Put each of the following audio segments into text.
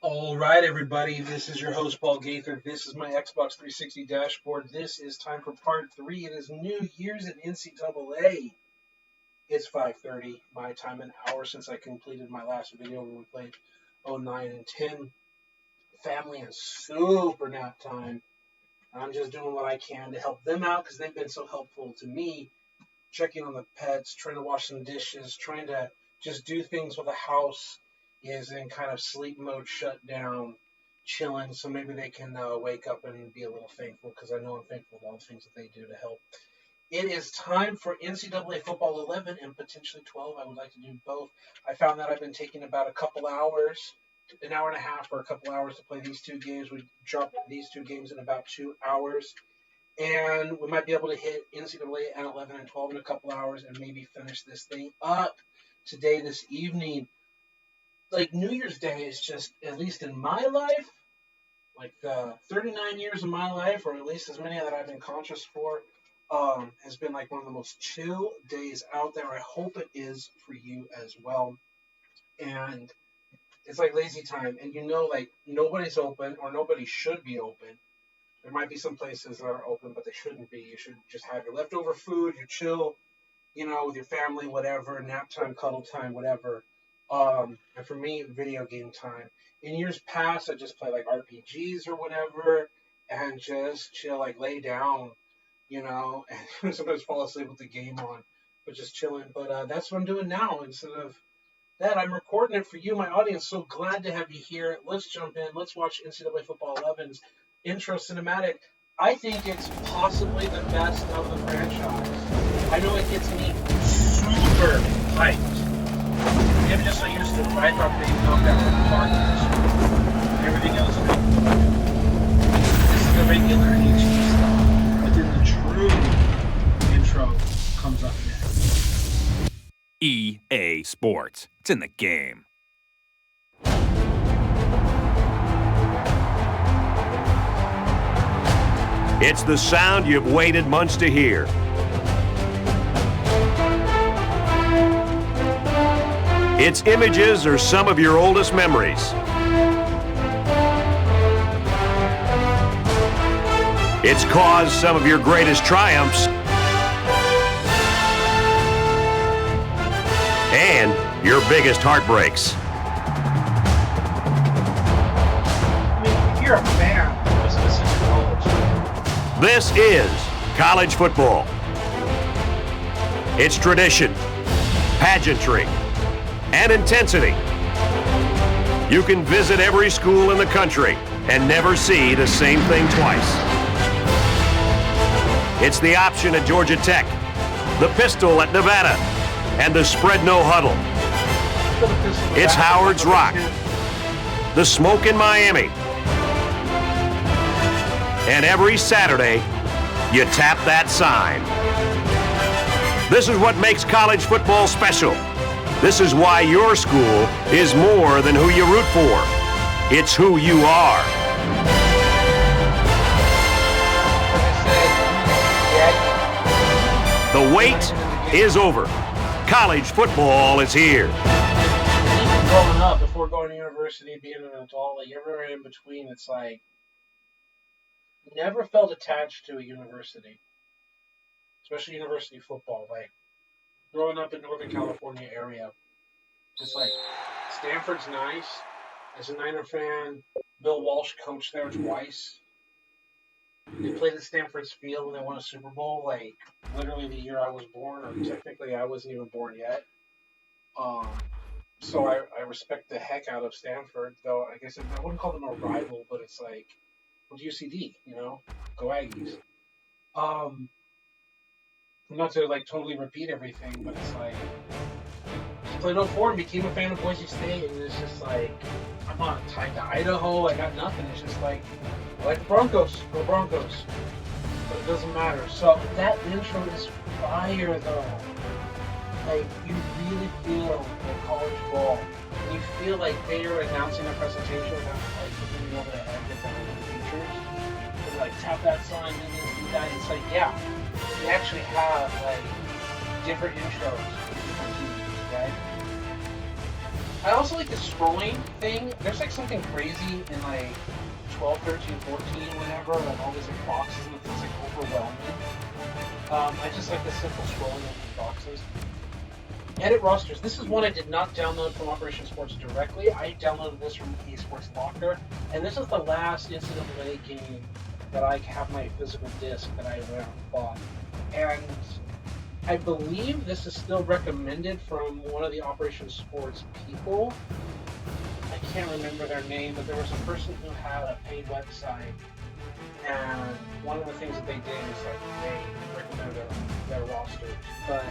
All right, everybody. This is your host, Paul Gaither. This is my Xbox 360 dashboard. This is time for part 3. It is New Year's at NCAA. It's 5:30 my time, an hour since I completed my last video where we played 09 and 10. Family and super nap time. I'm just doing what I can to help them out because they've been so helpful to me. Checking on the pets, trying to wash some dishes, trying to just do things with the house is in kind of sleep mode, shut down, chilling, so maybe they can wake up and be a little thankful, because I know I'm thankful for all the things that they do to help. It is time for NCAA Football 11 and potentially 12. I would like to do both. I found that I've been taking about a couple hours, an hour and a half or a couple hours to play these two games. We dropped these two games in about 2 hours, and we might be able to hit NCAA at 11 and 12 in a couple hours and maybe finish this thing up today, this evening. Like, New Year's Day is just, at least in my life, like the 39 years of my life, or at least as many that I've been conscious for, has been like one of the most chill days out there. I hope it is for you as well. And it's like lazy time. And like nobody's open, or nobody should be open. There might be some places that are open, but they shouldn't be. You should just have your leftover food, your chill, with your family, whatever, nap time, cuddle time, whatever. And for me, video game time. In years past, I just play like RPGs or whatever, and just chill, like lay down, and sometimes fall asleep with the game on, but just chilling. But that's what I'm doing now. Instead of that, I'm recording it for you, my audience. So glad to have you here. Let's jump in. Let's watch NCAA Football 11's intro cinematic. I think it's possibly the best of the franchise. I know it gets me super hyped. I'm just so used to it. I thought they knocked out the park and everything else. This is the regular HD stuff, but then the true intro comes up next. EA Sports. It's in the game. It's the sound you've waited months to hear. Its images are some of your oldest memories. It's caused some of your greatest triumphs and your biggest heartbreaks. I mean, if you're a fan of a specific college. This is college football. It's tradition, pageantry, and intensity. You can visit every school in the country and never see the same thing twice. It's the option at Georgia Tech, the pistol at Nevada, and the spread no huddle. It's Howard's Rock, the smoke in Miami. And every Saturday, you tap that sign. This is what makes college football special. This is why your school is more than who you root for. It's who you are. The wait is over. College football is here. Even growing up, before going to university, being an adult, like everywhere in between, it's like, never felt attached to a university, especially university football. Like, growing up in Northern California area, it's like, Stanford's nice. As a Niner fan, Bill Walsh coached there twice. They played at Stanford's Field when they won a Super Bowl, like, literally the year I was born, or technically I wasn't even born yet. So I respect the heck out of Stanford, though I guess I wouldn't call them a rival, but it's like, well, UCD, go Aggies. Not to like totally repeat everything, but it's like, he played 04 and became a fan of Boise State, and it's just like, I'm not tied to Idaho, I got nothing. It's just like, I like the Broncos, go Broncos. But it doesn't matter. So that intro is fire though. Like, you really feel like college ball. And you feel like they are announcing a presentation about like looking over the head at the features. And like tap that sign and then do that. It's like, yeah, we actually have like different intros for different teams, right? I also like the scrolling thing. There's like something crazy in like 12, 13, 14, whatever, like all these like boxes and it's like overwhelming. I just like the simple scrolling of the boxes. Edit rosters. This is one I did not download from Operation Sports directly. I downloaded this from EA Sports Locker, and this is the last NCAA game that I have my physical disc that I went out and bought. And I believe this is still recommended from one of the Operation Sports people. I can't remember their name, but there was a person who had a paid website, and one of the things that they did is like they recommended their roster. But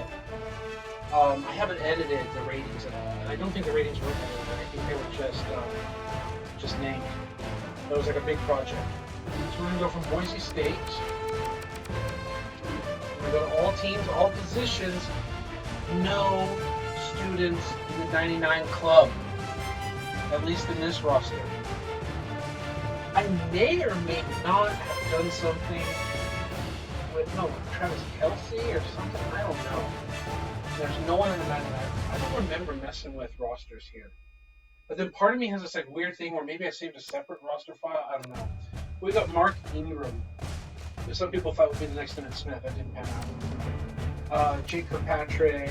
I haven't edited the ratings at all, and I don't think the ratings were edited. I think they were just named. It was like a big project. So we're gonna go from Boise State. We're gonna go to all teams, all positions, no students in the 99 club, at least in this roster. I may or may not have done something with Travis Kelce or something. I don't know. There's no one in the 99. I don't remember messing with rosters here. But then part of me has this like weird thing where maybe I saved a separate roster file. I don't know. We got Mark Ingram, who some people thought would be the next Emmitt Smith. That didn't pan out. Jake Kirkpatrick,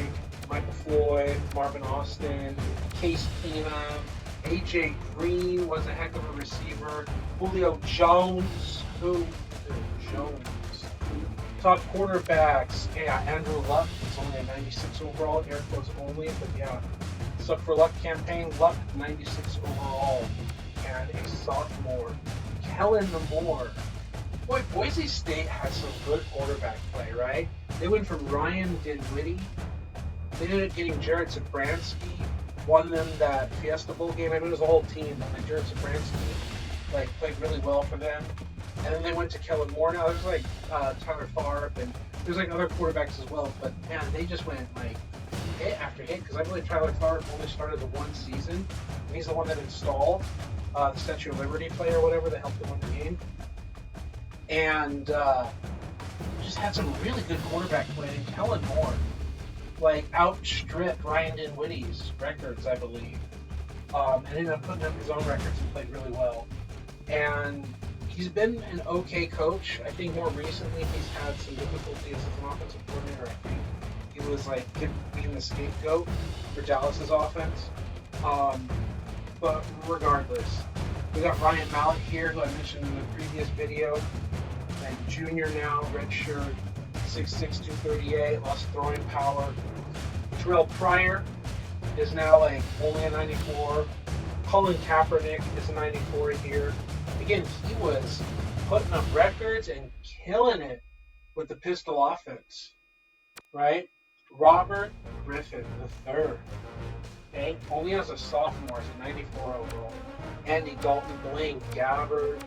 Michael Floyd, Marvin Austin, Case Keenum, AJ Green was a heck of a receiver. Julio Jones, top quarterbacks. Yeah, Andrew Luck is only a 96 overall. Air quotes only, but yeah. Suck for Luck campaign. Luck 96 overall, and a sophomore, Kellen Moore. Boy, Boise State has some good quarterback play, right? They went from Ryan Dinwiddie. They ended up getting Jared Zabransky. Won them that Fiesta Bowl game. I mean, it was the whole team, but like Jared Zabransky played really well for them. And then they went to Kellen Moore. Now there's like Tyler Favre, and there's like other quarterbacks as well. But man, they just went like hit after hit, because I believe Tyler Favre only started the one season, and he's the one that installed the Statue of Liberty play or whatever that helped them win the game. And just had some really good quarterback play. And Kellen Moore outstripped Ryan Dinwiddie's records, I believe, and ended up putting up his own records and played really well. And he's been an okay coach. I think more recently he's had some difficulties as an offensive coordinator. I think he was being the scapegoat for Dallas's offense. But regardless, we got Ryan Mallett here, who I mentioned in the previous video, and junior now, redshirt, 6'6", 238, lost throwing power. Terrell Pryor is now only a 94. Colin Kaepernick is a 94 here. Again, he was putting up records and killing it with the pistol offense, right? Robert Griffin III, okay, only as a sophomore, is a 94 overall. Andy Dalton, Blaine Gabbard,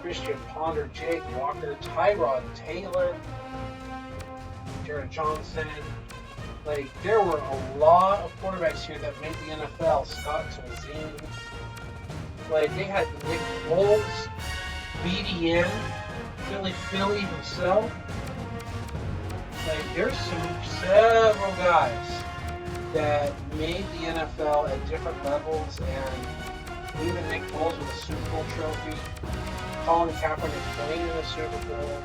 Christian Ponder, Jake Walker, Tyrod Taylor, Jared Johnson. There were a lot of quarterbacks here that made the NFL. Scott Tolzien. They had Nick Foles, BDN, Philly himself. There's several guys that made the NFL at different levels, and even Nick Foles with a Super Bowl trophy. Colin Kaepernick playing in the Super Bowl.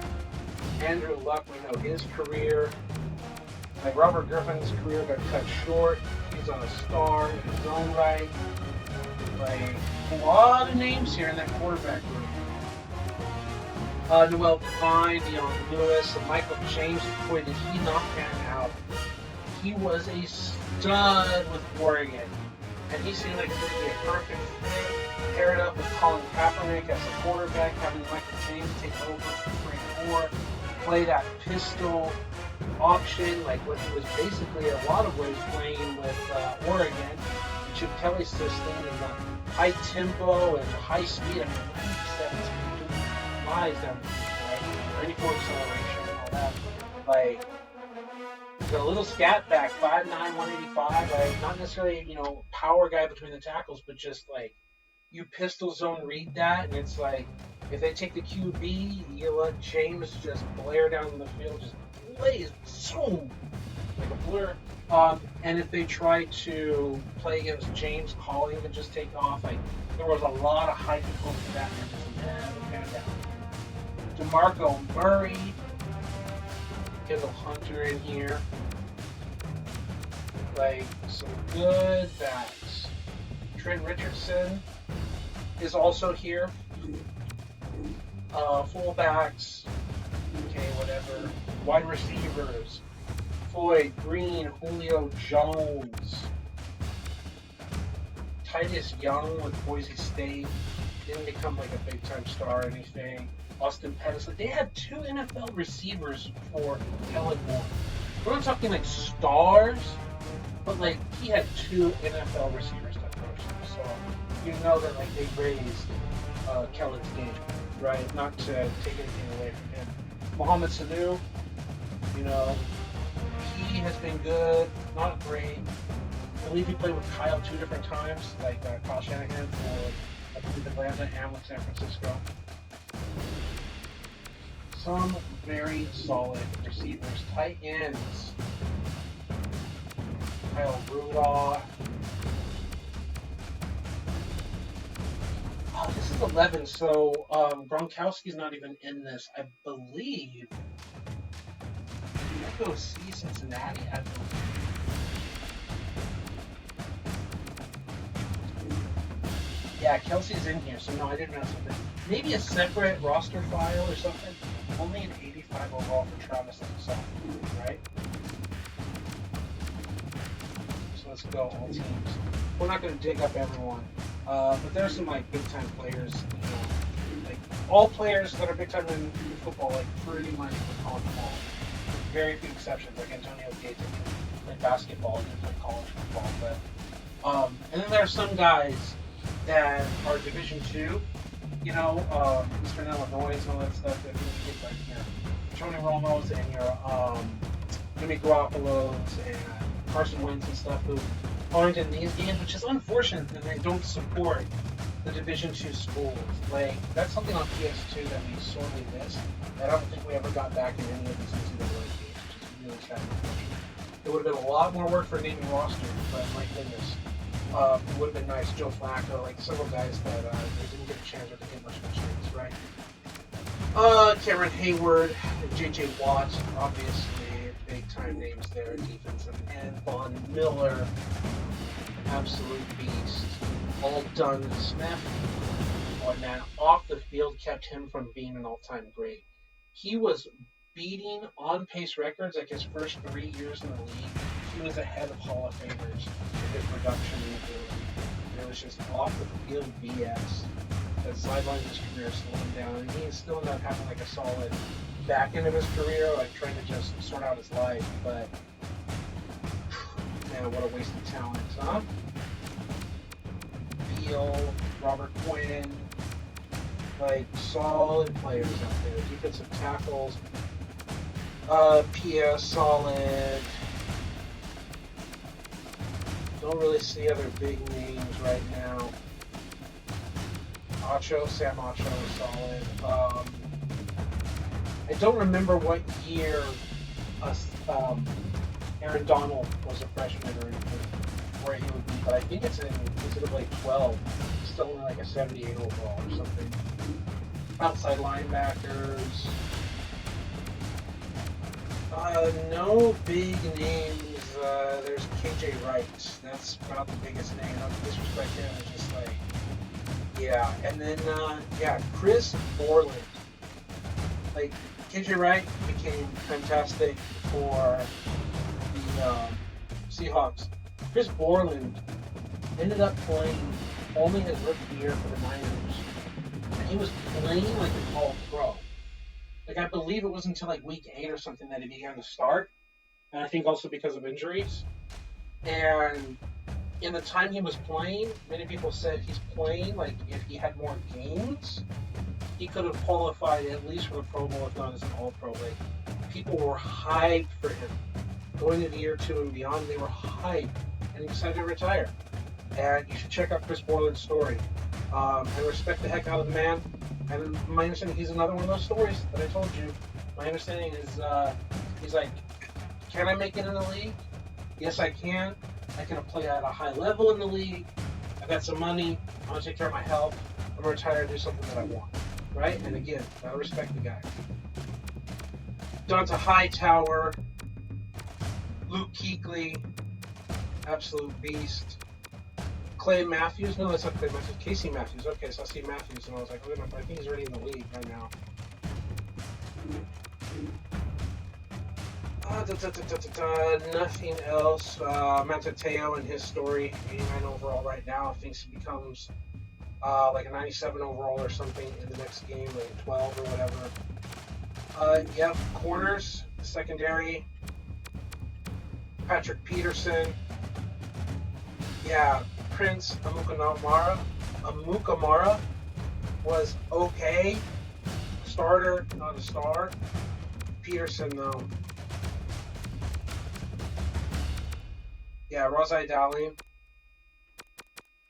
Andrew Luck, we know his career. Robert Griffin's career got cut short. He's on a star in his own right. A lot of names here in that quarterback room. Noel Devine, Deion Lewis, and Michael James. Boy, did he not pan out. He was a stud with Oregon. And he seemed like he would be a perfect fit. Paired up with Colin Kaepernick as a quarterback, having Michael James take over for Frank Moore. Play that pistol option, what he was basically a lot of ways playing with Oregon, Chip Kelly's system, and the high tempo and high speed. 97 speed, flies down the field, ready for acceleration and all that. Got a little scat back, 5'9", 185. Not necessarily power guy between the tackles, but just you pistol zone read that, and it's if they take the QB, you let James just blare down the field, just blaze, zoom, like a blur. And if they try to play against James Colling and just take off, like there was a lot of hype and hope for that, and it just never panned out. DeMarco Murray, Kendall Hunter in here, like some good backs. Trent Richardson is also here. Fullbacks, okay, whatever. Wide receivers, Floyd Green, Julio Jones, Titus Young with Boise State, didn't become like a big time star or anything. Austin Pettis, they had 2 NFL receivers for Kellen Moore. We're not talking like stars, but like he had 2 NFL receivers that approached him. So you know that like they raised Kellen's game, right? Not to take anything away from him. Mohamed Sanu, you know, he has been good, not great. I believe he played with Kyle 2 different times, like Kyle Shanahan for I believe Atlanta and with San Francisco. Some very solid receivers. Tight ends. Kyle Rudolph. Oh, this is 11, so Gronkowski's not even in this. I believe. Let's go see Cincinnati. I believe. Yeah, Kelsey's in here, so no, I didn't know something. Maybe a separate roster file or something. Only an 85 overall for Travis and himself, right? So let's go all teams. We're not going to dig up everyone, but there's some like big time players. You know, like all players that are big time in football, like pretty much in college football. Very few exceptions, like Antonio Gates in basketball, he didn't play college football, but and then there are some guys that are Division II, you know, Eastern Illinois and all that stuff that really get like your Tony Romo's and your Jimmy Garoppolo's and Carson Wentz and stuff who aren't in these games, which is unfortunate that they don't support the Division II schools. Like that's something on PS2 that we sorely missed. That I don't think we ever got back in any of these NCAA games, which is really sad. It would have been a lot more work for naming roster, but my goodness. It would have been nice, Joe Flacco, like several guys that they didn't get a chance or didn't get much of a chance, right? Cameron Hayward and J.J. Watt, obviously big time names there, defensive end. Von Miller, absolute beast. Aldon Smith, and then off the field kept him from being an all-time great. He was beating on-pace records like his first 3 years in the league. He was ahead of Hall of Famers with his production and ability. It was just off the field BS that sidelined his career, slowed him down, and he still ended up having like a solid back end of his career, like trying to just sort out his life. But man, what a waste of talent, huh? Beal, Robert Quinn, like solid players out there. Defensive tackles, Pierre solid. Don't really see other big names right now. Sam Acho is solid. I don't remember what year Aaron Donald was a freshman or where he would be, but I think it's in NCAA 12. Still only like a 78 overall or something. Outside linebackers. No big names. There's KJ Wright. That's about the biggest name. Not to disrespect him. It's just like, yeah. And then, Chris Borland. Like, KJ Wright became fantastic for the Seahawks. Chris Borland ended up playing only his rookie year for the Niners. And he was playing like an all-pro. Like, I believe it was until like week 8 or something that he began to start. And I think also because of injuries. And in the time he was playing, many people said he's playing like if he had more games, he could have qualified at least for the Pro Bowl, if not as an All-Pro. Like, people were hyped for him. Going into year 2 and beyond, they were hyped. And he decided to retire. And you should check out Chris Borland's story. I respect the heck out of the man. And my understanding, he's another one of those stories that I told you. My understanding is he's like, can I make it in the league? Yes, I can. I can play at a high level in the league. I've got some money. I'm going to take care of my health. I'm going to retire and do something that I want. Right? And again, I respect the guy. Donta Hightower, Luke Kuechly, absolute beast. Clay Matthews? No, that's not Clay Matthews. Casey Matthews. Okay, so I see Matthews, and I was like, wait a minute, I think he's already in the league right now. Nothing else. Matateo and his story, 89 overall right now. I think he becomes like a 97 overall or something in the next game, like 12 or whatever. Yep, corners, secondary. Patrick Peterson. Yeah, Prince Amukamara was okay. Starter, not a star. Peterson, though. Yeah, Rosai Dowling.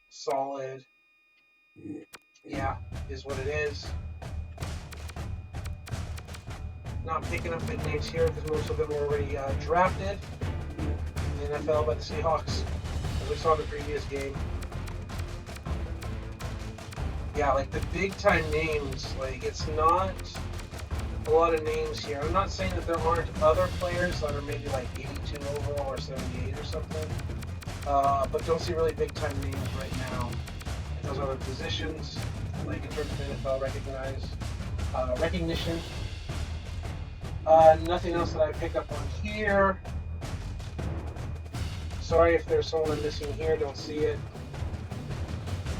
Solid. Yeah, is what it is. Not picking up big names here because most of them were already drafted in the NFL by the Seahawks, as we saw in the previous game. Yeah, like the big time names, like it's not a lot of names here. I'm not saying that there aren't other players that are maybe like 82 overall or 78 or something, but don't see really big time names right now in those other positions, like in terms of NFL recognition. Nothing else that I picked up on here. Sorry if there's someone I'm missing here, don't see it.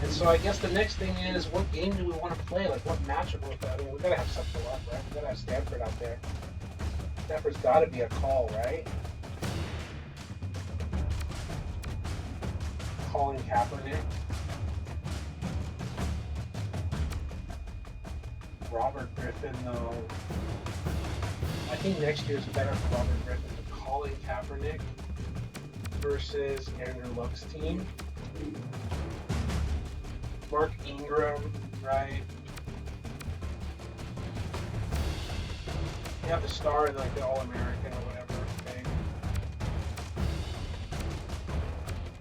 And so I guess the next thing is, what game do we want to play? Like, what matchup with that? I mean, we gotta have something up, right? We gotta have Stanford out there. Stanford's gotta be a call, right? Colin Kaepernick. Robert Griffin, though. I think next year's better for Robert Griffin than Colin Kaepernick versus Andrew Luck's team. Mark Ingram, right? You have the star in like the All-American or whatever, okay?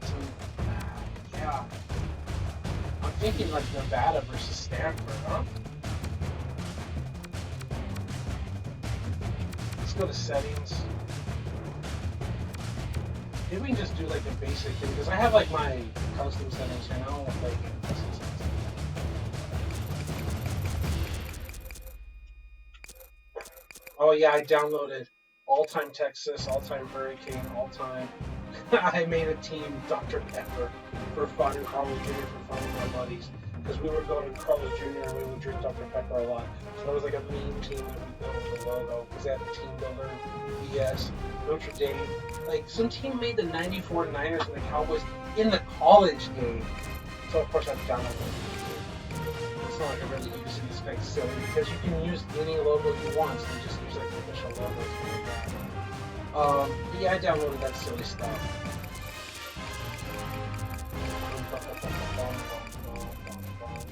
So, yeah. I'm thinking like Nevada versus Stanford, huh? Let's go to settings. Maybe we can just do like the basic thing, because I have like my custom settings here now. Like, oh yeah, I downloaded all-time Texas, all-time Hurricane, all-time. I made a team Dr. Pepper for fun and Carlos Jr. for fun with my buddies, because we were going to Carlos Jr. and we would drink Dr. Pepper a lot. So that was like a meme team that we built with the logo, because they had the team builder, BS, Notre Dame. Like, some team made the 94 Niners and the Cowboys in the college game. So of course I downloaded it. It's not like I really use these things silly, because you can use any logo you want, so you just use like the official logos like that. Yeah, I downloaded that silly stuff.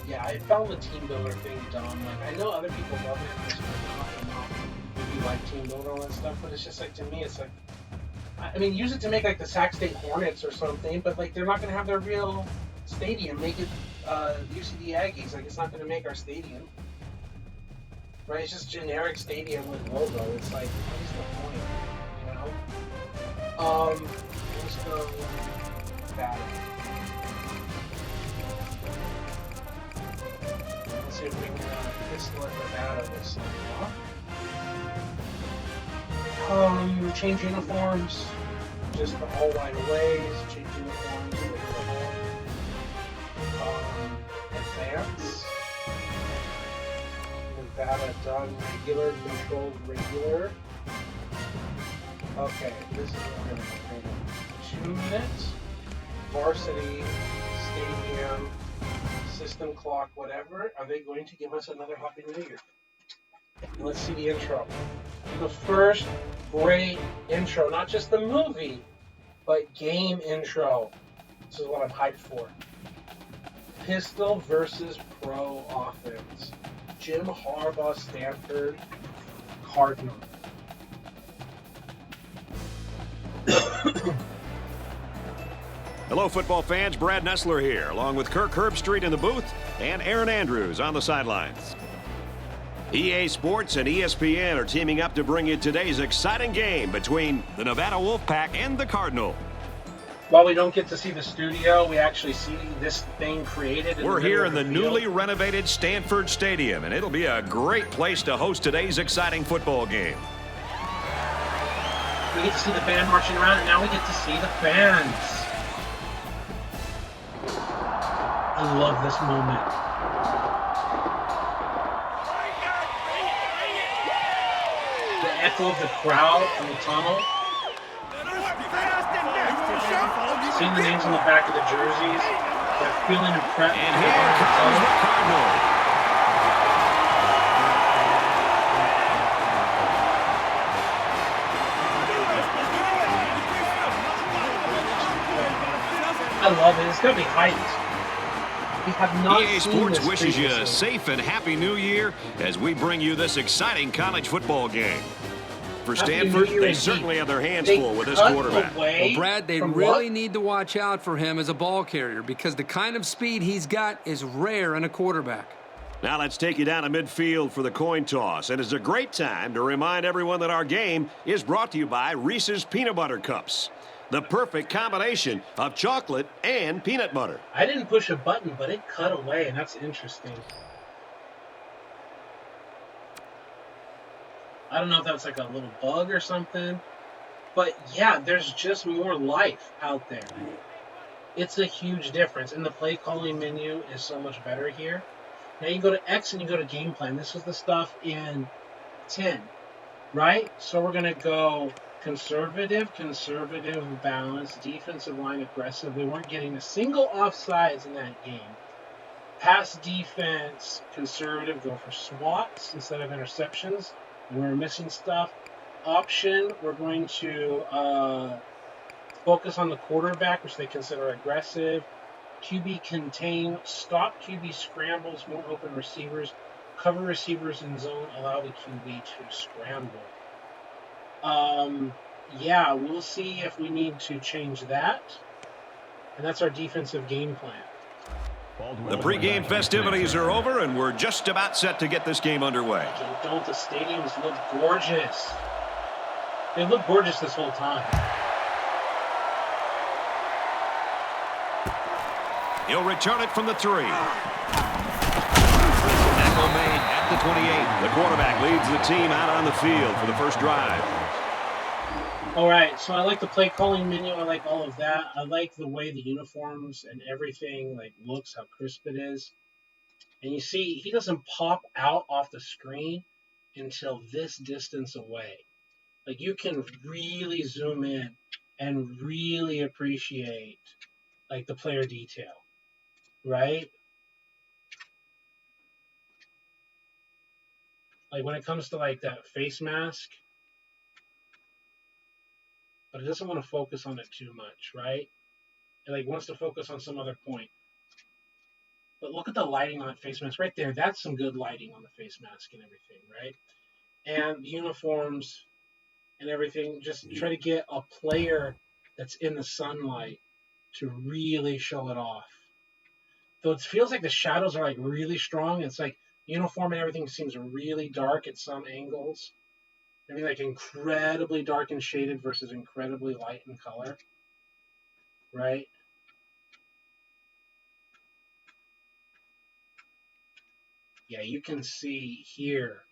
Yeah, I found the team builder thing dumb. Like, I know other people love it, if you like team builder and all that stuff, but it's just like, to me, it's like, I mean, use it to make like the Sac State Hornets or something, but like they're not going to have their real stadium. Make it UCD Aggies. Like, it's not going to make our stadium, right? It's just generic stadium with logo. It's like, what is the point, you know? Let's go battle. Let's see if we can pistol at Nevada this time. Change uniforms. Just the all white aways. Change uniforms. Advance. Nevada done. Regular. Controlled regular. Okay, this is what we're going to do. 2 minutes. Varsity. Stadium. System clock. Whatever. Are they going to give us another Happy New Year? Let's see the intro. The first great intro, not just the movie, but game intro. This is what I'm hyped for. Pistol versus pro offense. Jim Harbaugh, Stanford, Cardinal. Hello, football fans. Brad Nessler here, along with Kirk Herbstreit in the booth and Aaron Andrews on the sidelines. EA Sports and ESPN are teaming up to bring you today's exciting game between the Nevada Wolfpack and the Cardinal. While we don't get to see the studio, we actually see this thing created. We're here in the newly renovated Stanford Stadium, and it'll be a great place to host today's exciting football game. We get to see the band marching around, and now we get to see the fans. I love this moment. The echo of the crowd from the tunnel. Seeing the names on the back of the jerseys. They're feeling impressed. And here comes the Cardinal. I love it. It's going to be hyped. We have not EA seen Sports this wishes you previously. a safe and happy new year as we bring you this exciting college football game. For Happy Stanford, New Year they indeed. certainly have their hands They full with this cut quarterback. away Well, Brad, they from really what? need to watch out for him as a ball carrier because the kind of speed he's got is rare in a quarterback. Now let's take you down to midfield for the coin toss. And it's a great time to remind everyone that our game is brought to you by Reese's Peanut Butter Cups. The perfect combination of chocolate and peanut butter. I didn't push a button, but it cut away, and that's interesting. I don't know if that's like a little bug or something. But yeah, there's just more life out there. It's a huge difference. And the play calling menu is so much better here. Now you go to X and you go to game plan. This is the stuff in 10, right? So we're going to go conservative, balanced, defensive line aggressive. We weren't getting a single offsides in that game. Pass defense, conservative, go for swats instead of interceptions. We were missing stuff. Option, we're going to focus on the quarterback, which they consider aggressive. QB contain, stop QB scrambles, more open receivers, cover receivers in zone, allow the QB to scramble. Yeah, we'll see if we need to change that. And that's our defensive game plan. The pregame festivities are over, and we're just about set to get this game underway. Don't the stadiums look gorgeous? They look gorgeous this whole time. He'll return it from the 3. Tackle made at the 28. The quarterback leads the team out on the field for the first drive. All right, so I like the play calling menu. I like all of that. I like the way the uniforms and everything looks, how crisp it is. And you see, he doesn't pop out off the screen until this distance away. You can really zoom in and really appreciate the player detail, right? When it comes to that face mask, but it doesn't want to focus on it too much, right? It wants to focus on some other point. But look at the lighting on that face mask right there. That's some good lighting on the face mask and everything, right? And the uniforms and everything, just try to get a player that's in the sunlight to really show it off. Though it feels like the shadows are really strong. It's uniform and everything seems really dark at some angles. I mean, incredibly dark and shaded versus incredibly light in color, right? Yeah, you can see here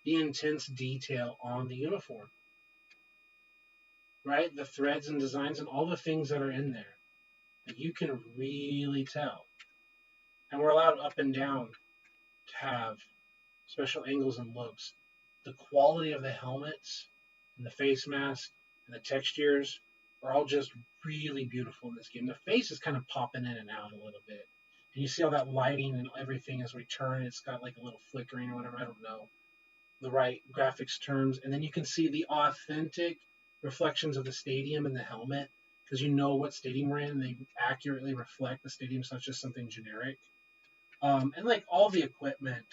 the intense detail on the uniform, right? The threads and designs and all the things that are in there. You can really tell. And we're allowed up and down to have special angles and looks. The quality of the helmets and the face mask and the textures are all just really beautiful in this game. The face is kind of popping in and out a little bit. And you see all that lighting and everything as we turn. It's got a little flickering or whatever. I don't know the right graphics terms. And then you can see the authentic reflections of the stadium and the helmet because you know what stadium we're in. And they accurately reflect the stadium. It's not just something generic. And all the equipment,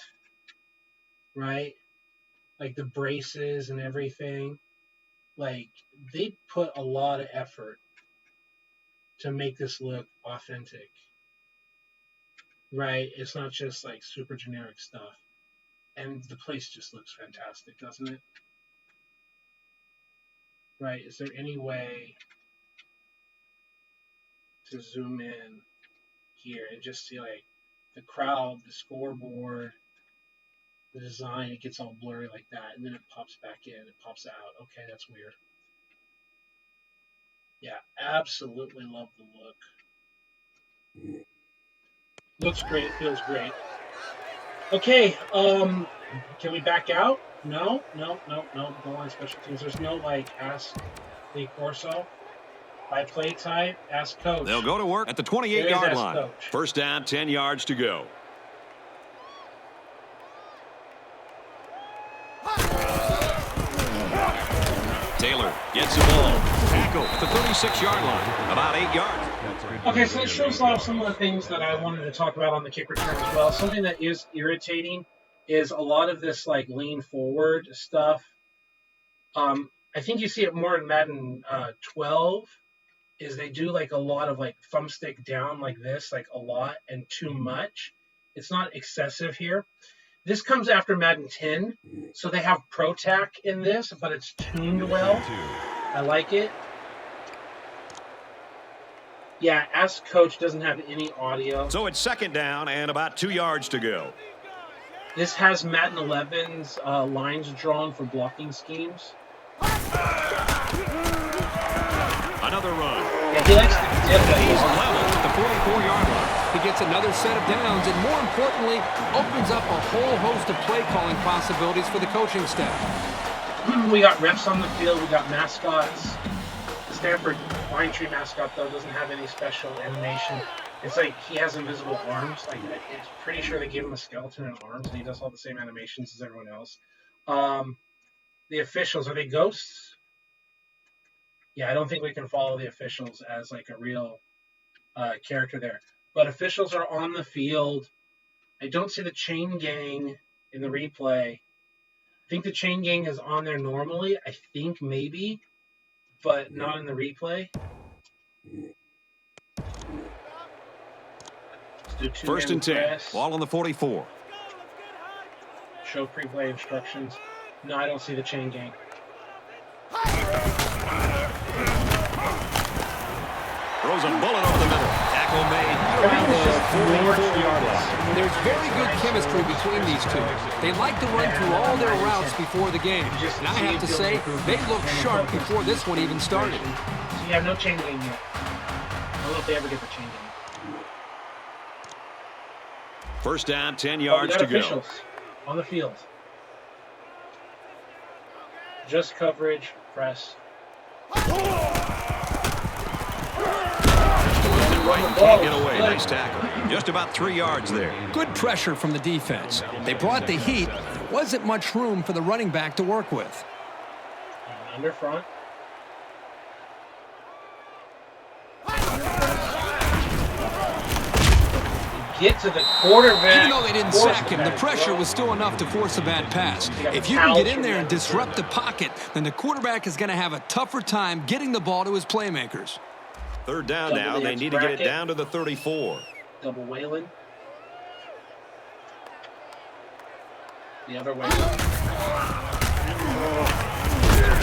right? The braces and everything, they put a lot of effort to make this look authentic. Right? It's not just like super generic stuff. And the place just looks fantastic, doesn't it? Right? Is there any way to zoom in here and just see like the crowd, the scoreboard, the design? It gets all blurry like that, and then it pops back in, it pops out. Okay, that's weird. Yeah, absolutely love the look. Looks great, feels great. Okay, can we back out? No. Goal line special teams. There's no like ask the Corso. By play type, ask coach. They'll go to work at the 28-yard line. Coach. First down, 10 yards to go. Taylor gets the ball. Tackle at the 36-yard line. About 8 yards. Okay, so it shows off some of the things that I wanted to talk about on the kick return as well. Something that is irritating is a lot of this like lean forward stuff. I think you see it more in Madden 12. Is they do like a lot of like thumbstick down like this, like a lot and too much. It's not excessive here. This comes after Madden 10, so they have Pro Tack in this, but it's tuned well. I like it. Yeah, Ask Coach doesn't have any audio. So it's second down and about 2 yards to go. This has Madden 11's lines drawn for blocking schemes. Another run. Yeah, he likes to dip it. He's level at the 44-yard line. He gets another set of downs and, more importantly, opens up a whole host of play-calling possibilities for the coaching staff. We got refs on the field. We got mascots. The Stanford Lion Tree mascot, though, doesn't have any special animation. It's like he has invisible arms. Like, it's pretty sure they give him a skeleton and arms, and he does all the same animations as everyone else. The officials, are they ghosts? Yeah, I don't think we can follow the officials as like a real character there. But officials are on the field. I don't see the chain gang in the replay. I think the chain gang is on there normally. I think maybe, but not in the replay. Let's do First and 10. Press. Ball on the 44. Show pre-play instructions. No, I don't see the chain gang. Throws a bullet over the middle. Tackle made. There's very good chemistry between these two. They like to run through all their routes before the game. And I have to say, they look sharp before this one even started. So you have no chain gang yet. I don't know if they ever get the chain gang. First down, 10 yards to go. On the field. Just coverage, press. Right, can't get away. Nice tackle. Just about 3 yards there. Good pressure from the defense. They brought the heat. There wasn't much room for the running back to work with. Under front. Get to the quarterback. Even though they didn't sack him, the pressure was still enough to force a bad pass. If you can get in there and disrupt the pocket, then the quarterback is going to have a tougher time getting the ball to his playmakers. Third down now. They need to get it down to the 34. Double Whalen. The other way.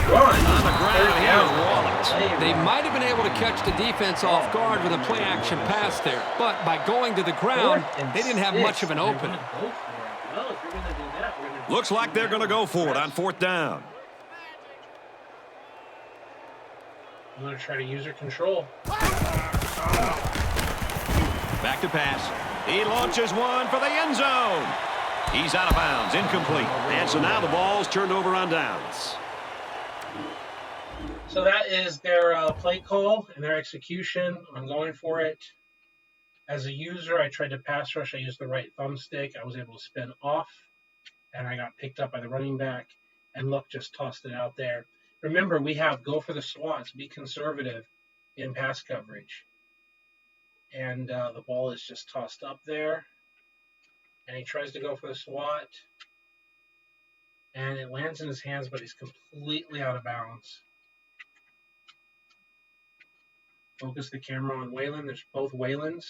Run. On the ground here is Wallace. They might have been able to catch the defense off guard with a play-action pass there, but by going to the ground, they didn't have much of an opening. Looks like they're going to go for it on fourth down. I'm going to try to user control. Back to pass. He launches one for the end zone. He's out of bounds, incomplete. And so now the ball's turned over on downs. So that is their play call and their execution. I'm going for it. As a user, I tried to pass rush. I used the right thumbstick. I was able to spin off, and I got picked up by the running back, and Luck just tossed it out there. Remember, we have go for the swats, be conservative in pass coverage. And the ball is just tossed up there. And he tries to go for the swat. And it lands in his hands, but he's completely out of bounds. Focus the camera on Waylon. There's both Waylons.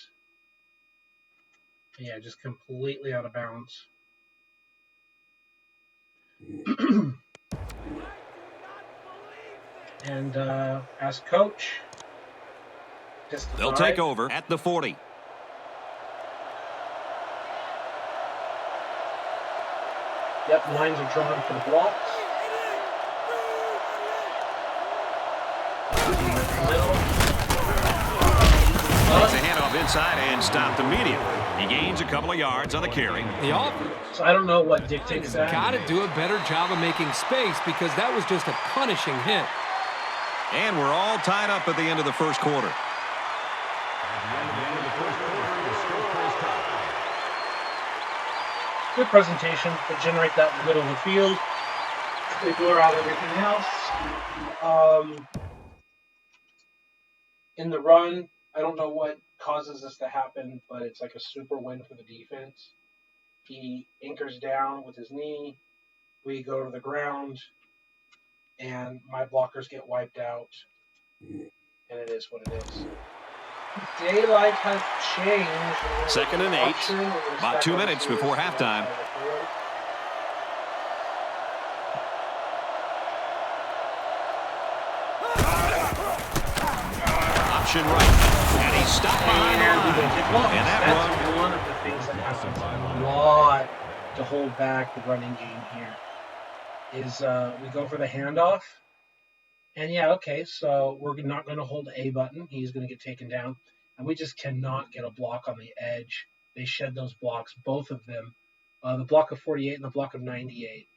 Yeah, just completely out of bounds. And as coach, they'll take over at the 40. Yep, lines are drawn for the blocks. Takes a handoff inside and stopped immediately. He gains a couple of yards on the carry. The offense. So I don't know what dictates that. Got to do a better job of making space because that was just a punishing hit. And we're all tied up at the end of the first quarter. Good presentation to generate that in the middle of the field. They blur out everything else. In the run, I don't know what causes this to happen, but it's like a super win for the defense. He anchors down with his knee. We go to the ground, and my blockers get wiped out. And it is what it is. Daylight has changed. 2nd and 8. About 2 minutes before halftime. Option right. And he's stopped behind the line. And that's one of the things that happens a lot to hold back the running game here. Is we go for the handoff. And yeah, okay, so we're not going to hold A button. He's going to get taken down. And we just cannot get a block on the edge. They shed those blocks, both of them. The block of 48 and the block of 98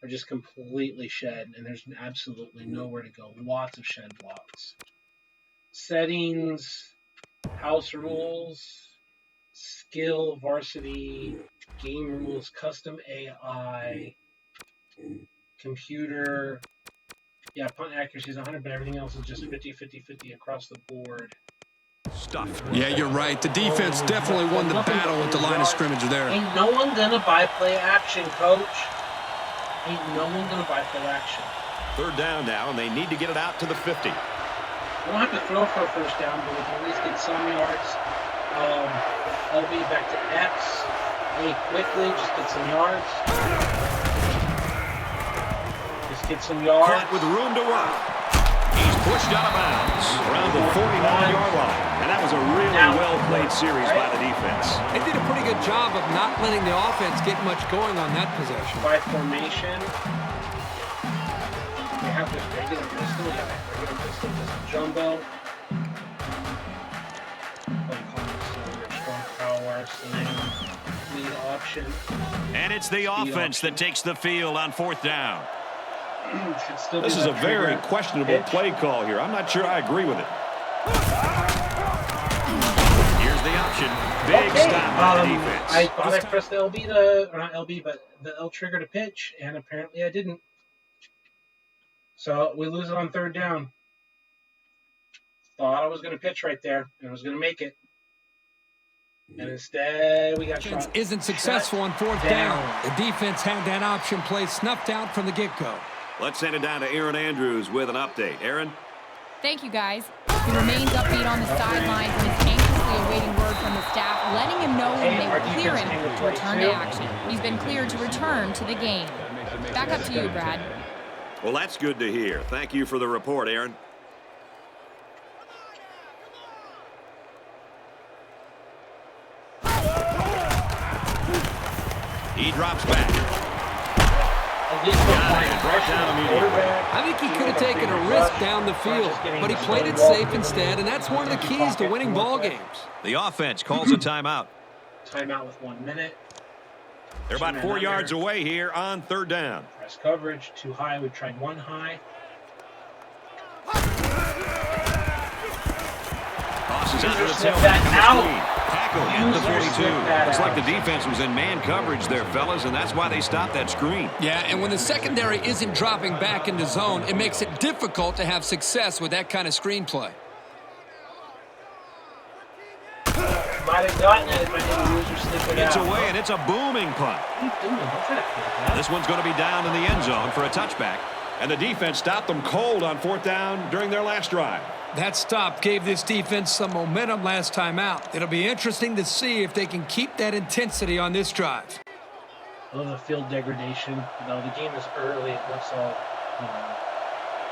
are just completely shed. And there's absolutely nowhere to go. Lots of shed blocks. Settings, house rules, skill, varsity, game rules, custom AI, computer. Yeah, punt accuracy is 100, but everything else is just 50-50-50 across the board. Stuffed. Yeah, you're right. The defense definitely won the battle with the line of scrimmage there. Ain't no one gonna buy play action, coach. Ain't no one gonna buy play action. 3rd down now, and they need to get it out to the 50. We don't have to throw for a first down, but we can at least get some yards. LB back to X. A quickly, just get some yards. Get some yards. Caught with room to work. He's pushed out of bounds around the 49-yard line. And that was a really well-played series by the defense. They did a pretty good job of not letting the offense get much going on that possession. By formation, they have this regular pistol. Yeah, regular pistol, this jumbo. Strong power, slam, lead option. And it's the offense that takes the field on 4th down. This is a very questionable play call here. I'm not sure I agree with it. Here's the option. Big stop by the defense. I thought I pressed the LB to, or not LB, but the L trigger to pitch, and apparently I didn't. So we lose it on 3rd down. Thought I was going to pitch right there, and I was going to make it. And instead, we got shot. Isn't successful on 4th down. The defense had that option play snuffed out from the get-go. Let's send it down to Aaron Andrews with an update. Aaron? Thank you, guys. He remains upbeat on the sidelines and is anxiously awaiting word from the staff, letting him know when they will clear him to return to action. He's been cleared to return to the game. Back up to you, Brad. Well, that's good to hear. Thank you for the report, Aaron. He drops back. I think he could have taken a risk down the field, but he played it safe instead, and that's one of the keys to winning ball games. The offense calls a timeout. Timeout with 1 minute. They're about 4 yards away here on 3rd down. Press coverage, too high. We tried 1 high. Tosses out to the tailback on the screen. Tackle at the 42. Looks like the defense was in man coverage there, fellas, and that's why they stopped that screen. Yeah, and when the secondary isn't dropping back into zone, it makes it difficult to have success with that kind of screen play. Might have gotten it, but the loser slipped it It's out. away, and it's a booming punt. This one's going to be down in the end zone for a touchback. And the defense stopped them cold on 4th down during their last drive. That stop gave this defense some momentum last time out. It'll be interesting to see if they can keep that intensity on this drive. A little field degradation. You know, the game is early. It looks all, you know,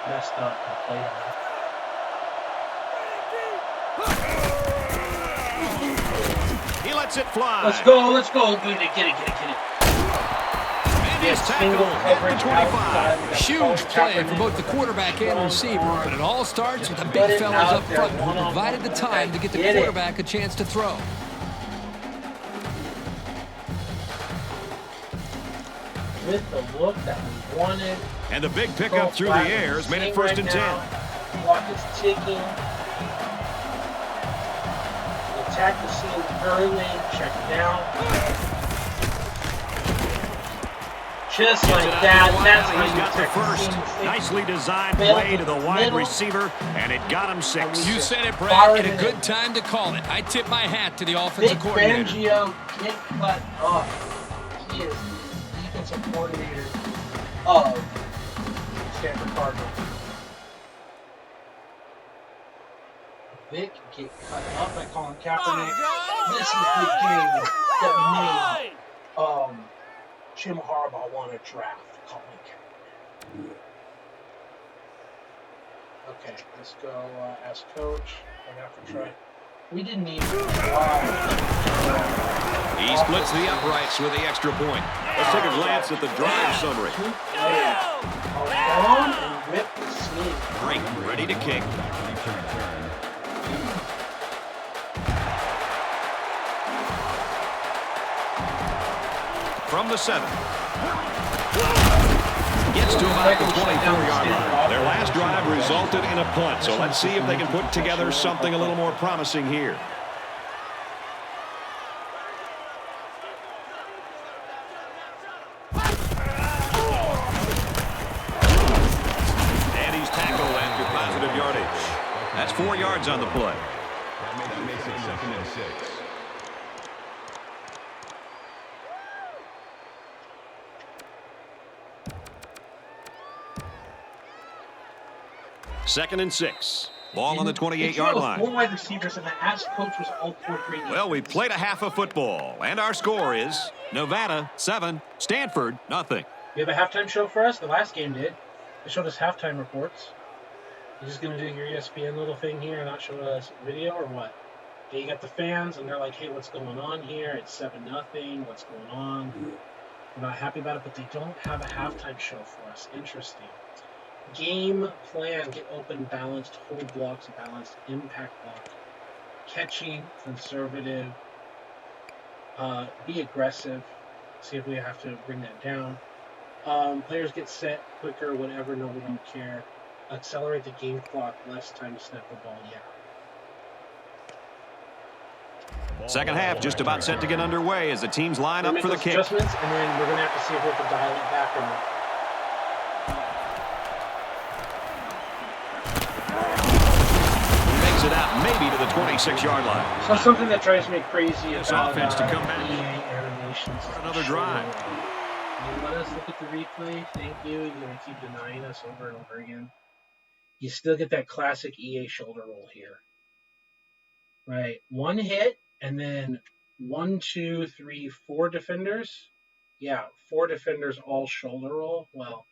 messed up and played on. He lets it fly. Let's go. Let's go. Get it. And he's tackled at the 25. Huge play for both the quarterback and receiver, but it all starts with the big fellas up front who provided the time to get the quarterback a chance to throw. With the look that we wanted. And the big pickup through the air has made it 1st and 10. Clock is ticking. Attack the scene early. Check it out. Just like that. That's how you got the first nicely designed play to the wide receiver, and it got him 6. You said it, Brad, and a good time to call it. I tip my hat to the offensive coordinator. Fangio, get cut off. He is the defensive coordinator of Stanford Cardinals. Vic get cut up by Colin Kaepernick. This is the game that made Jim Harbaugh want to draft Colin Kaepernick. Okay, let's go ask coach. I have to try. We didn't even try. He splits the uprights with the extra point. Let's take a glance at the drive summary. On and rip the sleeve. Great, ready to kick. From the 7. Gets to about the 24-yard line. Their last drive resulted in a punt, so let's see if they can put together something a little more promising here. And he's tackled after positive yardage. That's 4 yards on the play. That makes it 2nd and 6. Second and 6. Ball on the 28-yard line. 4 wide receivers, and the ask coach was all 4-3. Well, we played a half of football, and our score is Nevada 7, Stanford nothing. You have a halftime show for us? The last game did. They showed us halftime reports. You just going to do your ESPN little thing here and not show us video or what? Okay, you got the fans, and they're like, hey, what's going on here? It's 7-0. What's going on? We're not happy about it, but they don't have a halftime show for us. Interesting. Game plan, get open, balanced, hold blocks, balanced, impact block, catching, conservative, be aggressive, see if we have to bring that down. Players get set quicker, whatever, no, we don't care. Accelerate the game clock, less time to snap the ball, yeah. Second half just about set to get underway as the teams line up for the kick. Adjustments, and then we're going to have to see if we have to dial it back or not. It out maybe to the 26-yard line. So something that drives me crazy This about offense to come back. EA animations. Another drive. You let us look at the replay. Thank you. You're going to keep denying us over and over again. You still get that classic EA shoulder roll here. Right. 1 hit and then 1, 2, 3, 4 defenders. Yeah, 4 defenders all shoulder roll. Well,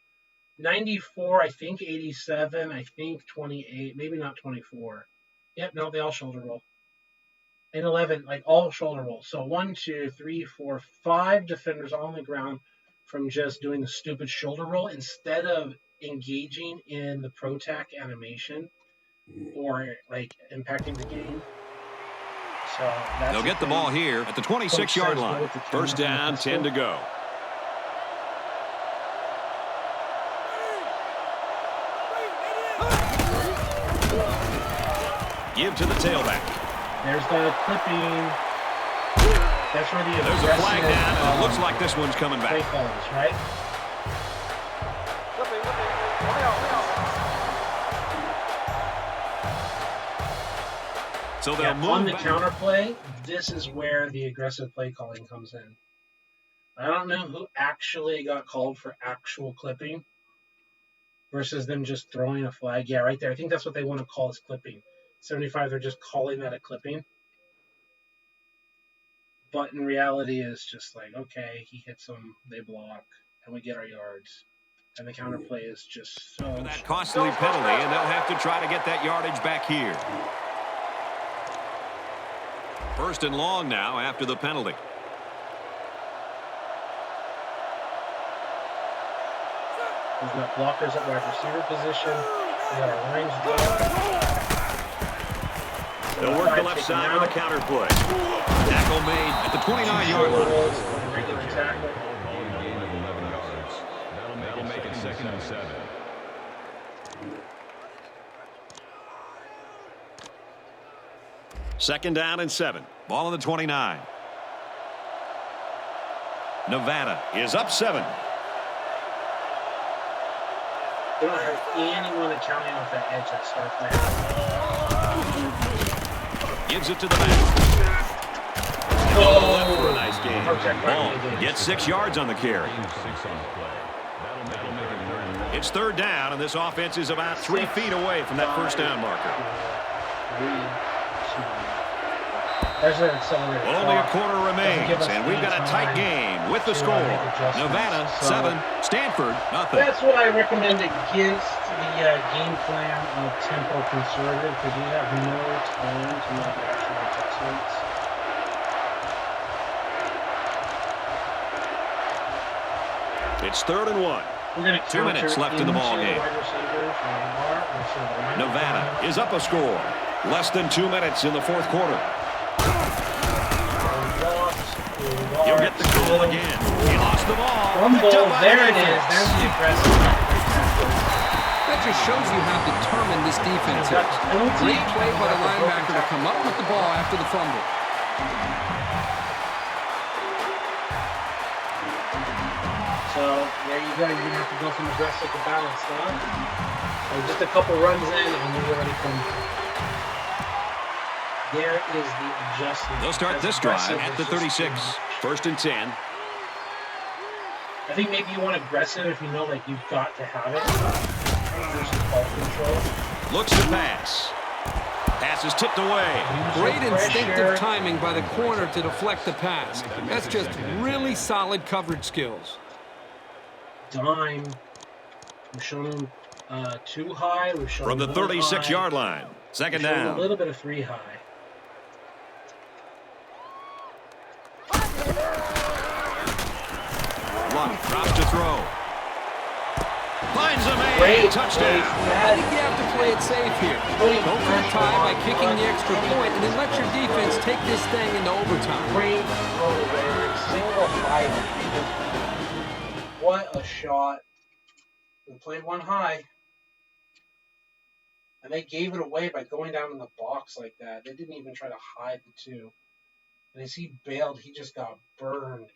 94, I think 87, I think 28, maybe not 24. Yep, no, they all shoulder roll. And 11, like all shoulder roll. So 1, 2, 3, 4, 5 defenders all on the ground from just doing the stupid shoulder roll instead of engaging in the pro tack animation or like impacting the game. So that's they'll get the ball here at the 26-yard line. First down, 10 to go. Give to the tailback. There's the clipping. That's where the There's a flag down, and it looks like this one's coming back. Calls, right? So they'll move on the back. counter play, this is where the aggressive play calling comes in. I don't know who actually got called for actual clipping. versus them just throwing a flag. Yeah, right there. I think that's what they want to call is clipping. 75, they're just calling that a clipping. But in reality, it's just like, okay, he hits them, they block, and we get our yards. And the counterplay is just so For that costly penalty, and they'll have to try to get that yardage back here. First and long now after the penalty. We've got blockers at wide receiver position. We got our lines drawn. They'll work the left side with a counter play. Tackle made at the 29-yard line. Regular tackle. Gain of 11 yards. That'll make it 2nd and 7. Second down and 7. Ball on the 29. Nevada is up 7. They don't have anyone accounting off that edge that starts there. Gives it to the back. Left for a nice game. Ball gets 6 yards on the carry. Gain of 6 on the play. That'll make it 3rd and 1. It's 3rd down, and this offense is about 3 feet away from that first down marker. There's an accelerator. Well, only a quarter remains, and we've got a tight game with the score. Nevada 7, Stanford nothing. That's what I recommend against the game plan of tempo conservative, because you have no time to make actual adjustments. It's 3rd and 1. We're going to 2 minutes left in the ball game. Nevada is up a score. Less than 2 minutes in the 4th quarter. He'll get the goal again. He lost the ball. Rumble, there it is. There's the aggressive. That just shows you how determined this defense is. Great play by the linebacker to come up with the ball after the fumble. So there you go. You're going to have to go from aggressive to balanced, huh? So just a couple runs in, and you're already coming. There is the adjustment. They'll start this drive at the 36. 1st and 10. I think maybe you want aggressive if you know like you've got to have it. Versus ball control. Looks to pass. Pass is tipped away. Great instinctive timing by the corner to deflect the pass. That's just really solid coverage skills. Dime. We've shown him too high. We've shown From the him 36-yard line. Second down. A little bit of 3 high. Luck drops to throw. Finds a man. Great. Touchdown. I think you have to play it safe here. Go for the tie by kicking the extra point, and then let your defense take this thing into overtime. Great throw there. Single high. What a shot. We played one high. And they gave it away by going down in the box like that. They didn't even try to hide the two. And as he bailed, he just got burned.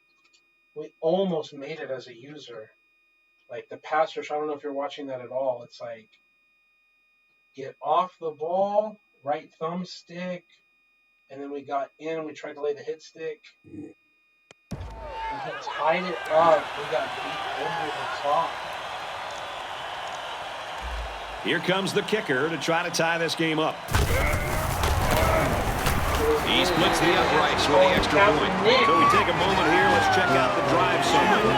We almost made it as a user. Like the pass rush, I don't know if you're watching that at all. It's like, get off the ball, right thumbstick, and then we got in and we tried to lay the hit stick. And he tied it up. We got beat over the top. Here comes the kicker to try to tie this game up. He splits the uprights with the extra point. So we take a moment here. Let's check out the drive summary.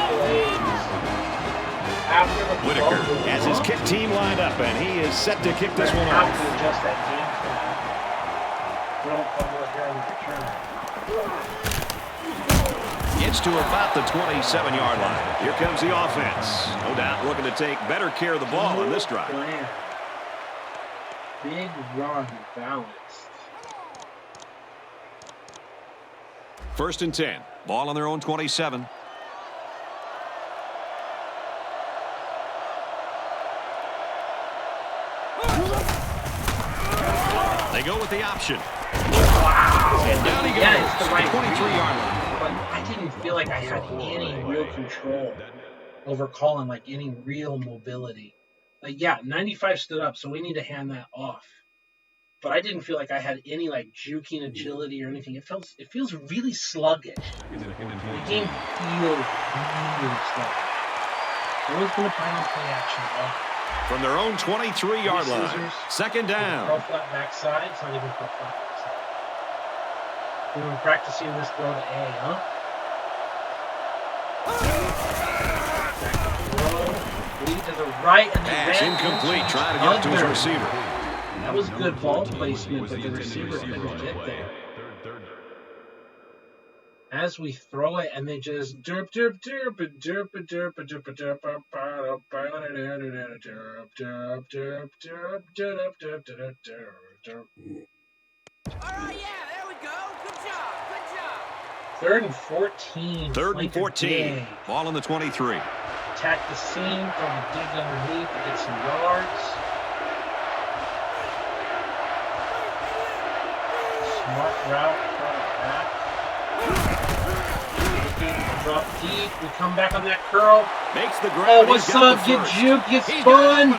Whitaker has his kick team lined up, and he is set to kick this one off. Gets to about the 27-yard line. Here comes the offense. No doubt looking to take better care of the ball on this drive. Big run, balanced. 1st and 10. Ball on their own 27. They go with the option. Wow. And down he goes. Yeah, it's the right 23-yard line. But I didn't feel like I had any real control over Colin, like any real mobility. Like, yeah, 95 stood up, so we need to hand that off. But I didn't feel like I had any like juking agility or anything. It feels really sluggish. The game feels really sluggish. Always going to find on play action. from their own 23-yard line. Scissors. Second down. Pro flat backside. It's not even pro flat backside. We've been practicing this throw to A, huh? Lead to the right and the Pass incomplete, trying to get to his receiver. That was good ball placement, but the receiver couldn't get there. As we throw it, and they just derp, derp, derp, derp, derp, derp, derp, derp, derp, derp. All right, yeah, there we go. Good job, good job. 3rd and 14. Third and 14. Ball on the 23. Attack the seam, throw the dig underneath to get some yards. Smart route, throw it back. Drop deep, we come back on that curl. Makes the grab. Oh, what's up? Get juke, get spun.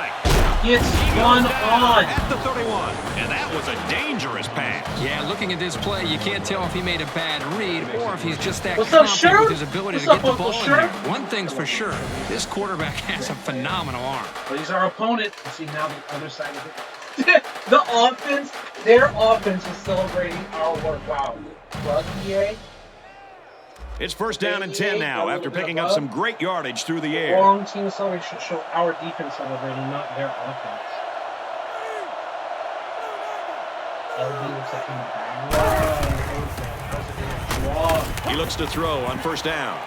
Get spun on. At the 31. And that was a dangerous pass. Yeah, looking at this play, you can't tell if he made a bad read or if he's just that What's up, confident Shirt? with his ability What's to up, get the Uncle ball in Shirt? there. One thing's for sure, this quarterback has a phenomenal arm. But he's our opponent. You see now the other side of it. The offense, their offense is celebrating our work. Wow. Plug EA. It's first down and 10 now after picking up some great yardage through the air. Wrong team celebrating should show our defense celebrating, not their offense. LB looks like He looks to throw on first down.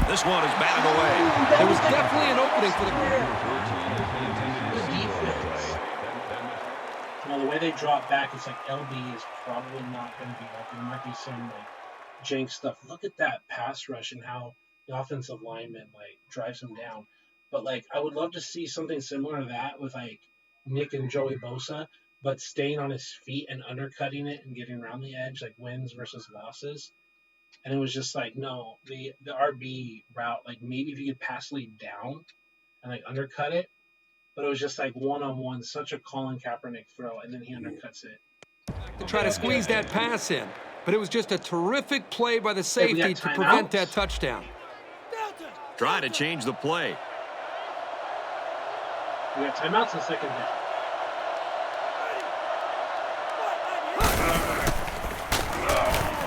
This one is batted away. There was definitely an opening for the defense. Well, the way they drop back, it's like LB is probably not going to be open. There might be some like jank stuff. Look at that pass rush and how the offensive lineman like drives him down. But like, I would love to see something similar to that with like Nick and Joey Bosa, but staying on his feet and undercutting it and getting around the edge, like wins versus losses. And it was just like, no, the RB route, like maybe if you could pass lead down and like undercut it, but it was just like one-on-one, such a Colin Kaepernick throw, and then he undercuts it. to try to squeeze that pass in. But it was just a terrific play by the safety to prevent that touchdown. Try to change the play. We got timeouts in second down.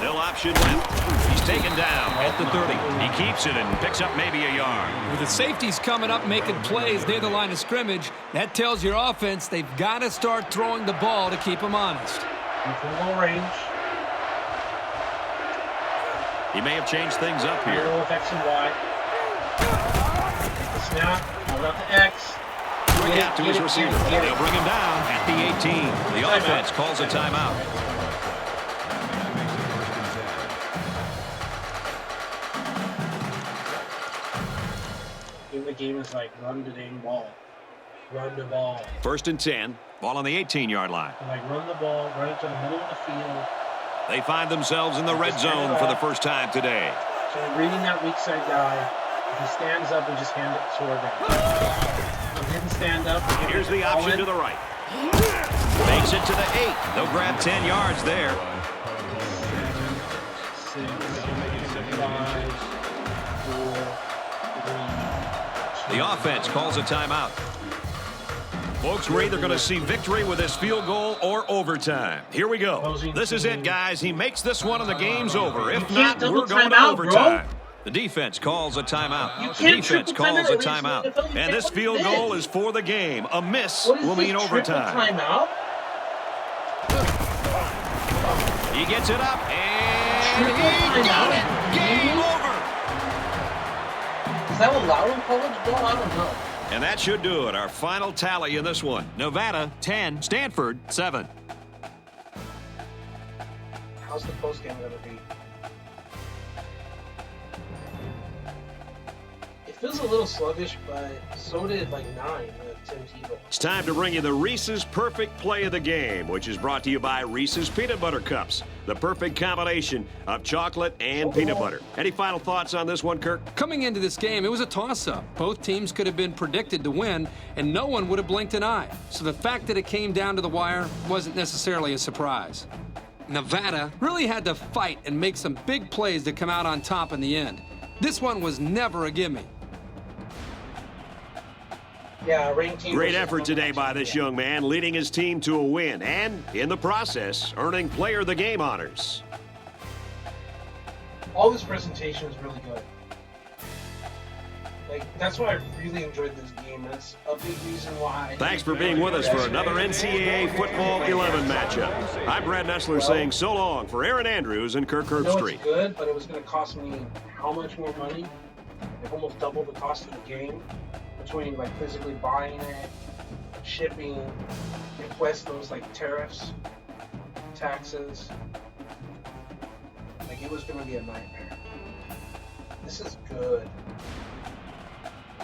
They'll option left. He's taken down at the 30. He keeps it and picks up maybe a yard. With the safeties coming up making plays near the line of scrimmage, that tells your offense they've got to start throwing the ball to keep them honest. Full range. He may have changed things up here. With X and Y. The snap. Hold out to X. Quick out to his receiver. They'll bring him down at the 18. The offense calls a timeout. In the game is like run the dang ball. Run the ball. First and 10. Ball on the 18-yard line. And like run the ball, run it to the middle of the field. They find themselves in the red zone for the first time today. So reading that weak side guy, if he stands up, we just hand it to our guy. If he didn't stand up, here's the option to the right. Makes it to the 8. They'll grab 10 yards there. 6, 5, 4, 3, 2. The offense calls a timeout. Folks, we're either going to see victory with this field goal or overtime. Here we go. This is it, guys. He makes this one and the game's over. If not, we're going to overtime. The defense calls a timeout. The defense calls a timeout. And this field goal is for the game. A miss will mean overtime. He gets it up, and he got it. Game over. Is that allowed in college ball? I don't know. And that should do it. Our final tally in this one. Nevada, 10. Stanford, 7. How's the postgame going to be? It feels a little sluggish, but so did like 9 with Tim Tebow. It's time to bring you the Reese's Perfect Play of the Game, which is brought to you by Reese's Peanut Butter Cups, the perfect combination of chocolate and peanut butter. Any final thoughts on this one, Kirk? Coming into this game, it was a toss-up. Both teams could have been predicted to win, and no one would have blinked an eye. So the fact that it came down to the wire wasn't necessarily a surprise. Nevada really had to fight and make some big plays to come out on top in the end. This one was never a gimme. Yeah, ranked team. Great effort today by this young man, leading his team to a win and, in the process, earning Player of the Game honors. All this presentation is really good. Like, that's why I really enjoyed this game. That's a big reason why. Thanks for being with us for another NCAA Football 11 matchup. I'm Brad Nessler saying so long for Aaron Andrews and Kirk Herbstreit. It's good, but it was going to cost me how much more money? Like almost double the cost of the game between like physically buying it, shipping, impuestos like tariffs, taxes. Like it was going to be a nightmare. This is good.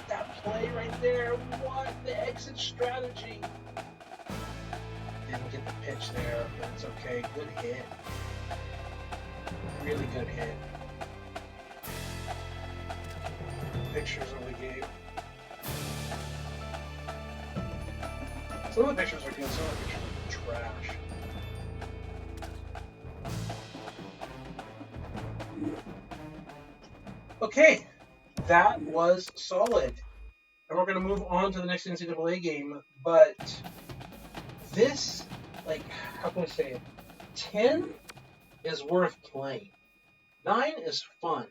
That play right there, what? The exit strategy. Didn't get the pitch there, but it's okay. Good hit. Really good hit. Pictures of the game. Some of the pictures are good, some of the pictures are trash. Okay, that was solid. And we're going to move on to the next NCAA game, but this, like, how can I say it? 10 is worth playing. 9 is fun.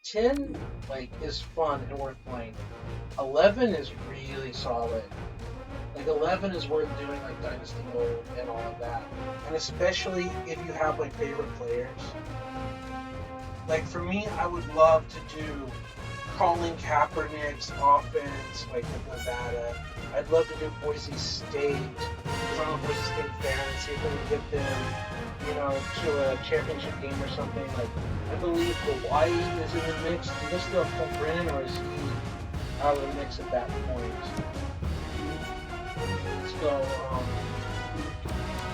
10, like, is fun and worth playing. 11 is really solid. Like, 11 is worth doing, like, Dynasty Mode and all of that. And especially if you have, like, favorite players. Like, for me, I would love to do Colin Kaepernick's offense, like, with Nevada. I'd love to do Boise State, because I'm a Boise State fan, and see if we can get them, you know, to a championship game or something. Like, I believe Hawaii is in the mix. Do they still have Cole Brennan, or is he out of the mix at that point? So,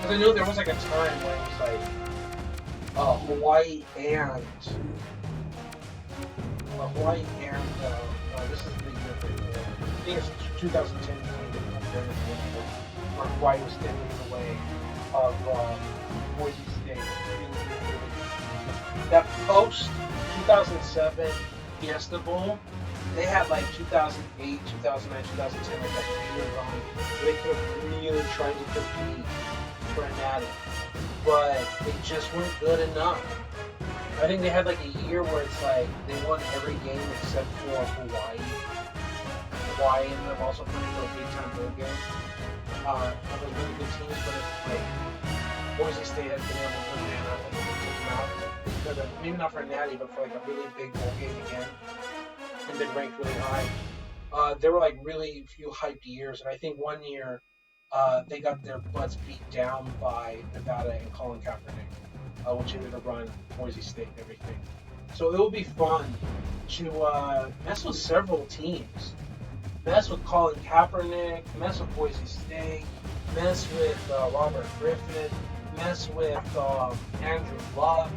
because I know there was like a time where it was like Hawaii and this is the year I think it's 2010 where Hawaii was standing in the way of Boise State. That post 2007 Fiesta Bowl, they had like 2008, 2009, 2010, like that year run where they could have really tried to compete for a natty, but they just weren't good enough. I think they had like a year where it's like they won every game except for Hawaii. Hawaii ended up also playing for a big-time bowl game. One of those really good teams, but it's like Boise State has been able to win that and take them out. Maybe not for a natty, but for like a really big bowl game again. And been ranked really high. There were like really few hyped years, and I think one year they got their butts beat down by Nevada and Colin Kaepernick, which ended up running Boise State and everything. So it will be fun to mess with several teams. Mess with Colin Kaepernick, mess with Boise State, mess with Robert Griffin, mess with Andrew Luck.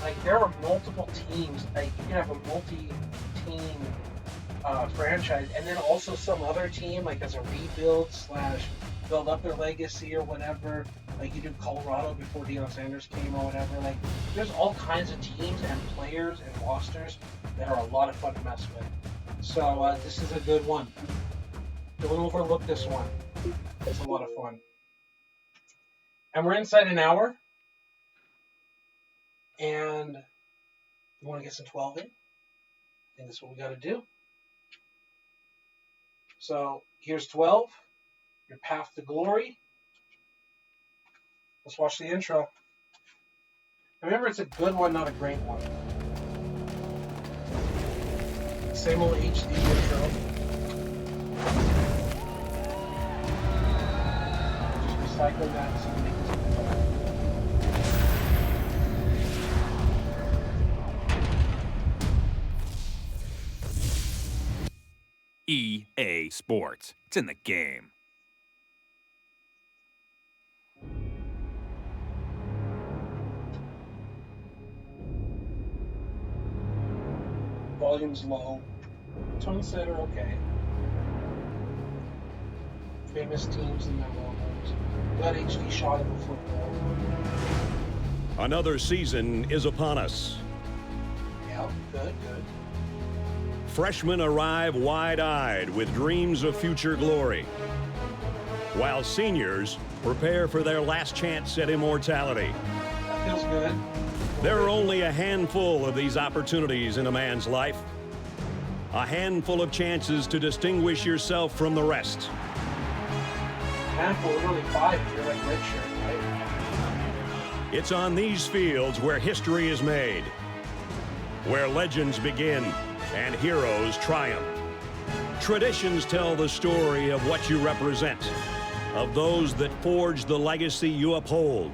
Like, there are multiple teams. Like, you can have a multi-team franchise, and then also some other team, like as a rebuild / build up their legacy or whatever. Like you do Colorado before Deion Sanders came or whatever. Like, there's all kinds of teams and players and rosters that are a lot of fun to mess with. So this is a good one. Don't overlook this one. It's a lot of fun. And we're inside an hour. And you want to get some 12 in? I think that's what we got to do. So here's 12, your path to glory. Let's watch the intro. Remember, it's a good one, not a great one. Same old HD intro. Just recycle that so we make this better. EA Sports. It's in the game. Volume's low. Tone set are okay. Famous teams and their logos. Got HD shot of the football. Another season is upon us. Yeah, good. Freshmen arrive wide-eyed with dreams of future glory, while seniors prepare for their last chance at immortality. That feels good. There are only a handful of these opportunities in a man's life. A handful of chances to distinguish yourself from the rest. Handful, really 5 if you're like redshirt, right? It's on these fields where history is made, where legends begin and heroes triumph. Traditions tell the story of what you represent, of those that forge the legacy you uphold.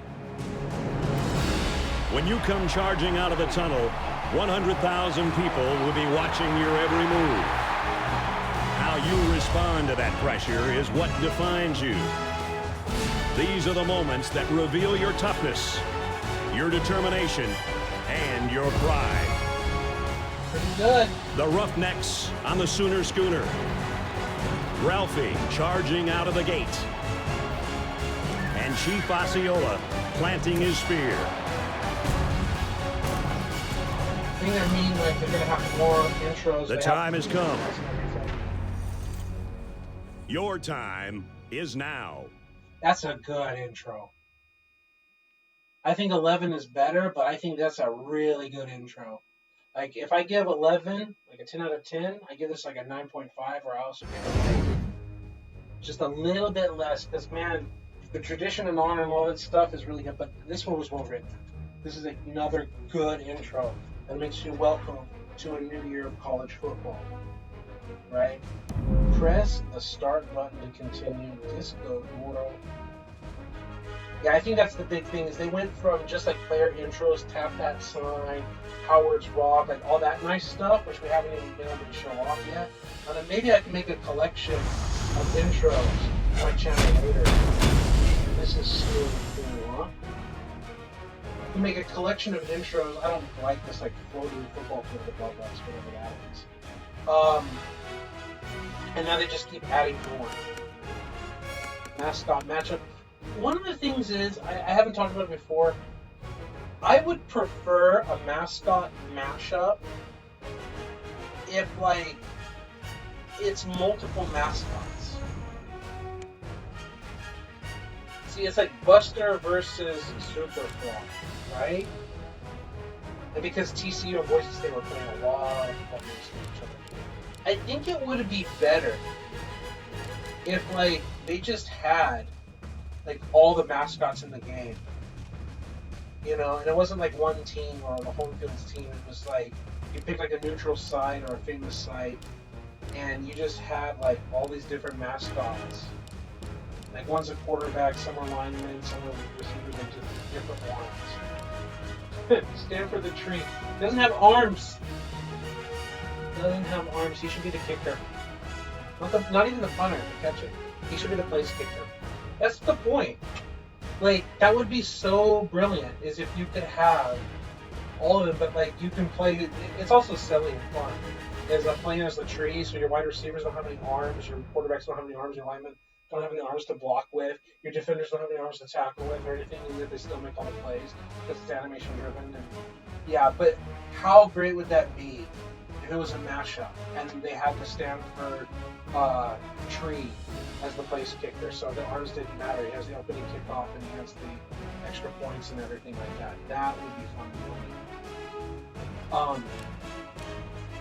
When you come charging out of the tunnel, 100,000 people will be watching your every move. How you respond to that pressure is what defines you. These are the moments that reveal your toughness, your determination, and your pride. Pretty good. The Roughnecks on the Sooner Schooner. Ralphie charging out of the gate. And Chief Osceola planting his spear. I think I mean like they're going to have more intros. The time has come. Your time is now. That's a good intro. I think 11 is better, but I think that's a really good intro. Like, if I give 11, like a 10 out of 10, I give this like a 9.5, or I also give it just a little bit less, because, man, the tradition and honor and all that stuff is really good, but this one was well written. This is another good intro that makes you welcome to a new year of college football, right? Press the start button to continue. Disco Duro. Yeah, I think that's the big thing, is they went from just like player intros, Tap That Sign, Howard's Rock, like all that nice stuff, which we haven't even been able to show off yet. And then maybe I can make a collection of intros on my channel later. This is so cool, huh? I can make a collection of intros. I don't like this like floating football field above us, whatever that is. And now they just keep adding more. Mascot matchup. One of the things is, I haven't talked about it before, I would prefer a mascot mashup if, like, it's multiple mascots. See, it's like Buster versus Superfly, right? And because TCU and Boise State were playing a lot of football against each other, I think it would be better if, like, they just had like all the mascots in the game, you know, and it wasn't like one team or the home field's team. It was like you pick like a neutral site or a famous site, and you just had like all these different mascots. Like one's a quarterback, some are linemen, some are receivers, like just different ones. Stanford the tree doesn't have arms. Doesn't have arms. He should be the kicker. Not even the punter to catch it. He should be the place kicker. That's the point. Like, that would be so brilliant, is if you could have all of them, but like you can play, it's also silly and fun. Is playing as the tree, so your wide receivers don't have any arms, your quarterbacks don't have any arms, your linemen don't have any arms to block with, your defenders don't have any arms to tackle with or anything, and yet they still make all the plays because it's animation driven. And yeah, but how great would that be if it was a mashup and they had the Stanford tree as the place kicker, so the arms didn't matter. He has the opening kickoff and he has the extra points and everything like that. That would be fun.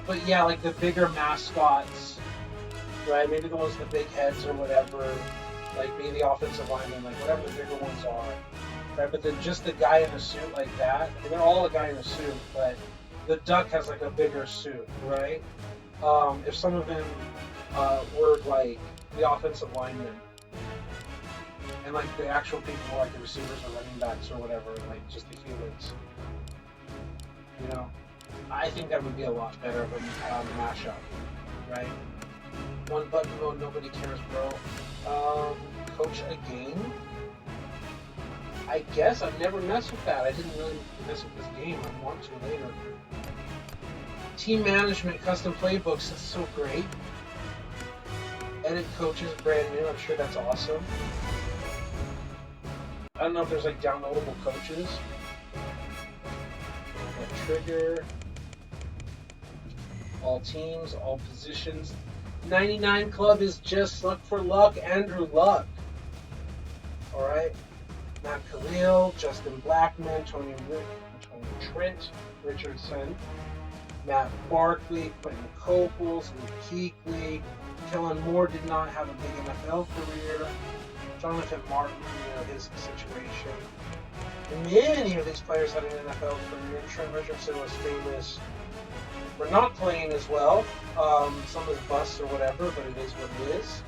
But yeah, like the bigger mascots, right? Maybe the ones with the big heads or whatever, like maybe the offensive linemen, like whatever the bigger ones are, right? But then just the guy in a suit like that, I mean, they're all a guy in a suit, but the duck has like a bigger suit, right? If some of them were like the offensive linemen, and like the actual people, like the receivers or running backs or whatever, like just the humans, you know, I think that would be a lot better of a mashup, right? One button mode, nobody cares, bro. Coach a game? I guess I've never messed with that. I didn't really mess with this game. I want to later. Team management, custom playbooks, that's so great. Edit coaches, brand new, I'm sure that's awesome. I don't know if there's like downloadable coaches. Trigger. all teams, all positions. 99 Club is just Luck for Luck, Andrew Luck. All right. Matt Khalil, Justin Blackman, Tony Trent Richardson, Matt Barkley, Quentin Copels, Luke Kuechly. Kellen Moore did not have a big NFL career. Jonathan Martin, his situation. Many of these players had an NFL career. Trent Richardson was famous for not playing as well. Some of his busts or whatever, but it is what it is.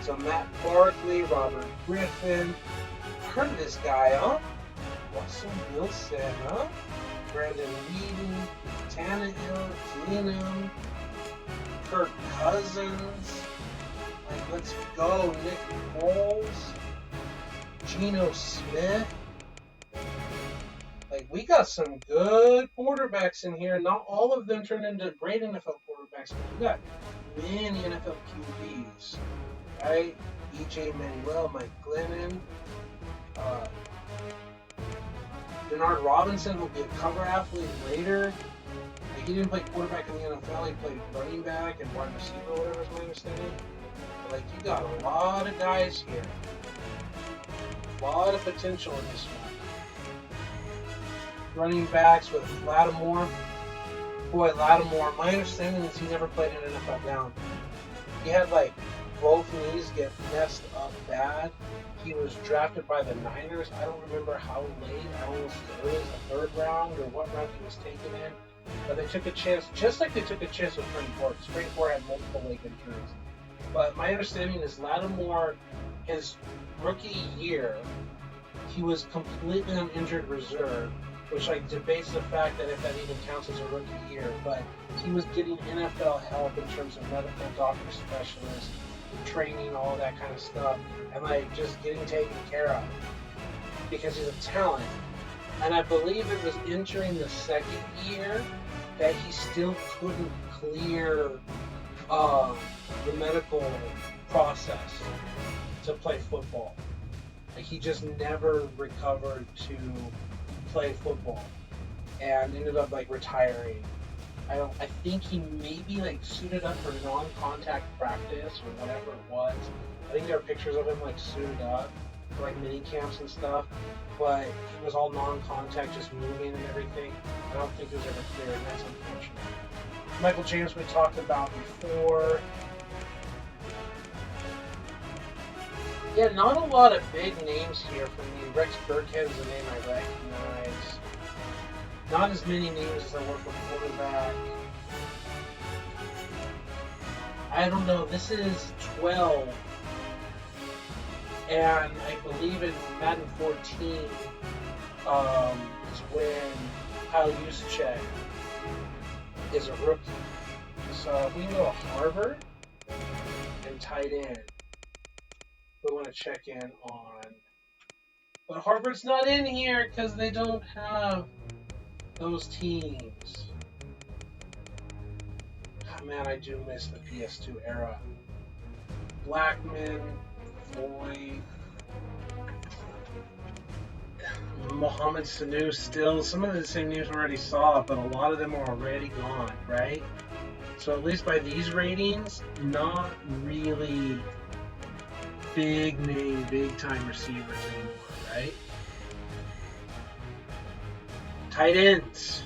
So Matt Barkley, Robert Griffin. Heard of this guy, huh? Russell Wilson, huh? Brandon Whedon, Tannehill, Keenum, Kirk Cousins. Like, let's go. Nick Foles, Geno Smith. Like, we got some good quarterbacks in here. Not all of them turned into great NFL quarterbacks, but we got many NFL QBs, right? E.J. Manuel, Mike Glennon, Bernard Robinson will be a cover athlete later. Like, he didn't play quarterback in the NFL. He played running back and wide receiver, or whatever is my understanding. But, like, you got a lot of guys here. A lot of potential in this one. Running backs with Lattimore. Boy, Lattimore, my understanding is he never played an NFL down. He had, like, both knees get messed up bad. He was drafted by the Niners. I don't remember how late. I almost it was the third round or what round he was taken in. But they took a chance, just like they took a chance with Frank Gore. Frank Gore had multiple leg injuries. But my understanding is Lattimore, his rookie year, he was completely on injured reserve, which like debates the fact that if that even counts as a rookie year. But he was getting NFL help in terms of medical doctor specialists, training, all that kind of stuff, and like just getting taken care of because he's a talent. And I believe it was entering the second year that he still couldn't clear the medical process to play football. Like, he just never recovered to play football and ended up like retiring. I think he maybe like suited up for non-contact practice or whatever it was. I think there are pictures of him like suited up for like mini camps and stuff, but it was all non-contact, just moving and everything. I don't think it was ever clear, and that's unfortunate. Michael James we talked about before. Yeah, not a lot of big names here for me. Rex Burkhead is a name I recognize. Not as many names as I were for quarterback. I don't know. This is 12. And I believe in Madden 14 is when Kyle Juszczyk is a rookie. So if we go to Harvard and tight end, we want to check in on. But Harvard's not in here because they don't have those teams. Oh, man, I do miss the PS2 era. Blackman, Floyd, Mohamed Sanu still. Some of the same names we already saw, but a lot of them are already gone, right? So at least by these ratings, not really big name, big time receivers anymore, right? Tight ends.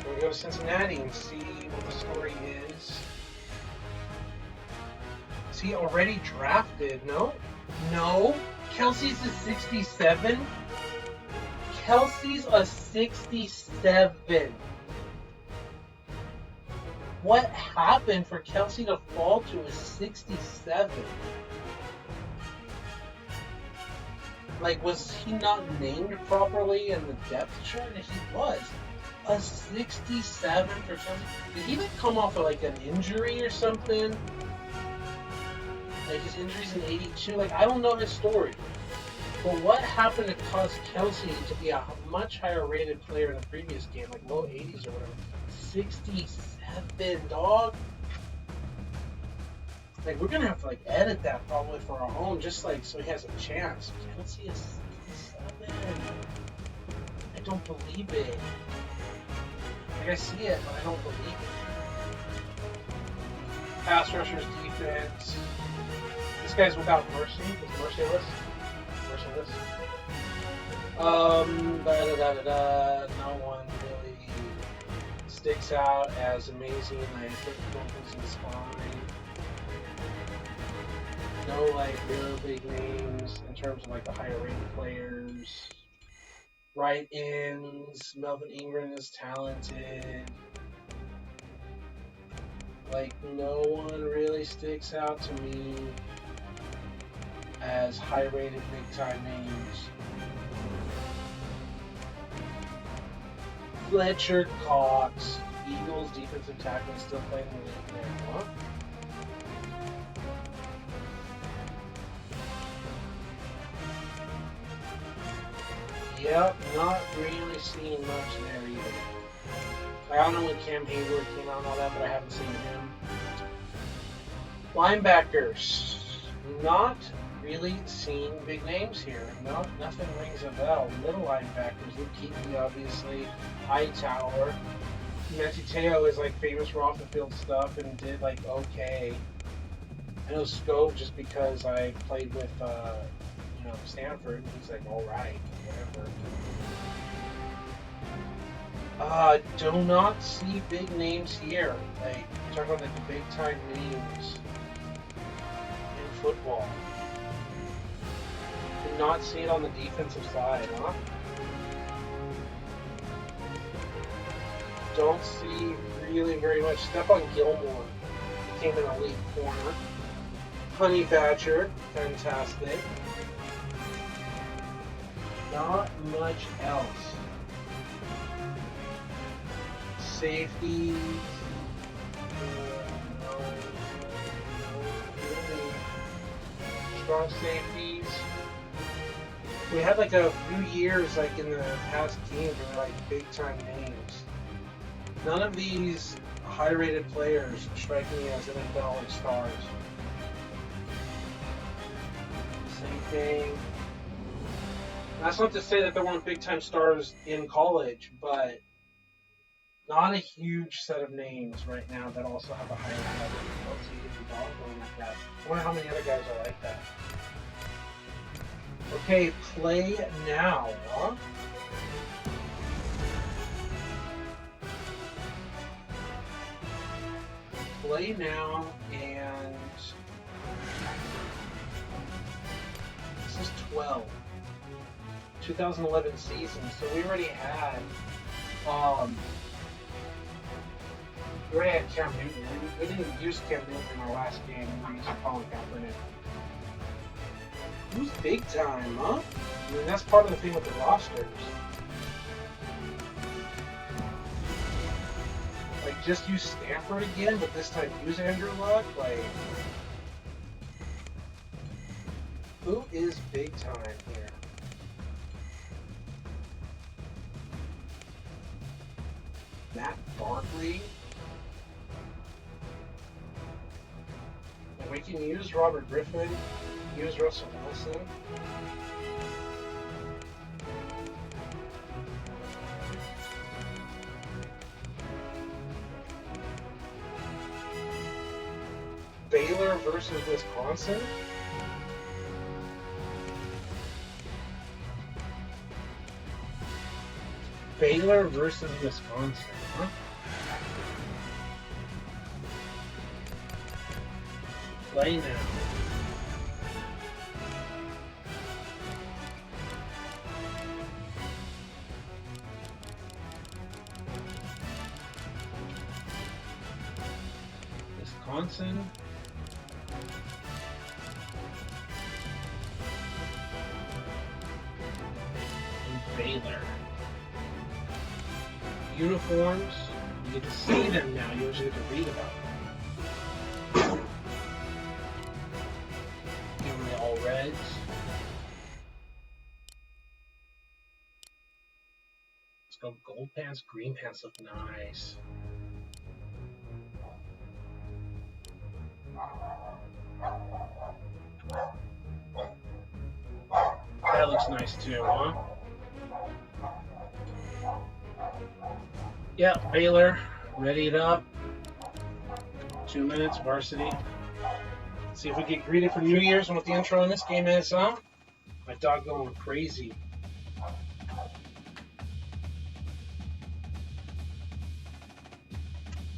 We'll go to Cincinnati and see what the story is. Is he already drafted? No. Kelsey's a 67. Kelsey's a 67. What happened for Kelsey to fall to a 67? Like, was he not named properly in the depth chart? He was. A 67 for Kelsey. Did he like come off of like an injury or something? Like his injuries in 82? Like, I don't know his story. But what happened to cause Kelsey to be a much higher rated player in the previous game? Like low 80s or whatever. 67, dog. Like, we're gonna have to like edit that probably for our own, just like so he has a chance. Kelsey is 67. I don't believe it. Like, I see it, but I don't believe it. Pass rushers, defense. This guy's without mercy. He's merciless. Merciless. No one really sticks out as amazing. I put confidence in spine. No, like, real big names in terms of, like, the higher rated players. Right ends. Melvin Ingram is talented. Like, no one really sticks out to me as high-rated big-time names. Fletcher Cox, Eagles defensive tackle, still playing in the league there. Huh? Yep, not really seeing much there either. I don't know when Cam Hayward came out and all that, but I haven't seen him. Linebackers. Not really seeing big names here. No, nothing rings a bell. Middle linebackers. Luke Kuechly, obviously. Hightower. Matty Teo is like famous for off the field stuff and did like okay. I know Scope just because I played with Stanford. He's like alright, whatever. Do not see big names here. Like, you're talking about like the big time names in football. Do not see it on the defensive side, huh? Don't see really very much. Stephon Gilmore became an elite corner. Honey Badger, fantastic. Not much else. Safeties. Strong safeties. We had like a few years, like in the past games, where like big time names. None of these high-rated players strike me as NFL stars. Same thing. That's not to say that there weren't big-time stars in college, but not a huge set of names right now that also have a higher level. Don't see any going like that. I wonder how many other guys are like that. Okay, play now, huh? Play now, and this is 12. 2011 season, so we already had Cam Newton. We didn't use Cam Newton in our last game. We used Colin Kaepernick. Who's big time, huh? I mean, that's part of the thing with the rosters. Like, just use Stanford again, but this time use Andrew Luck? Like, who is big time here? Matt Barkley? And we can use Robert Griffin, use Russell Wilson. Baylor versus Wisconsin? Baylor versus Wisconsin, huh? Play now. Wisconsin. And Baylor. Uniforms, you get to see them now, you usually get to read about them. Give them the all reds. Let's go gold pants, green pants look nice. That looks nice too, huh? Yeah, Baylor, ready it up. 2 minutes, varsity. See if we get greeted for New Year's and what the intro in this game is, huh? My dog going crazy.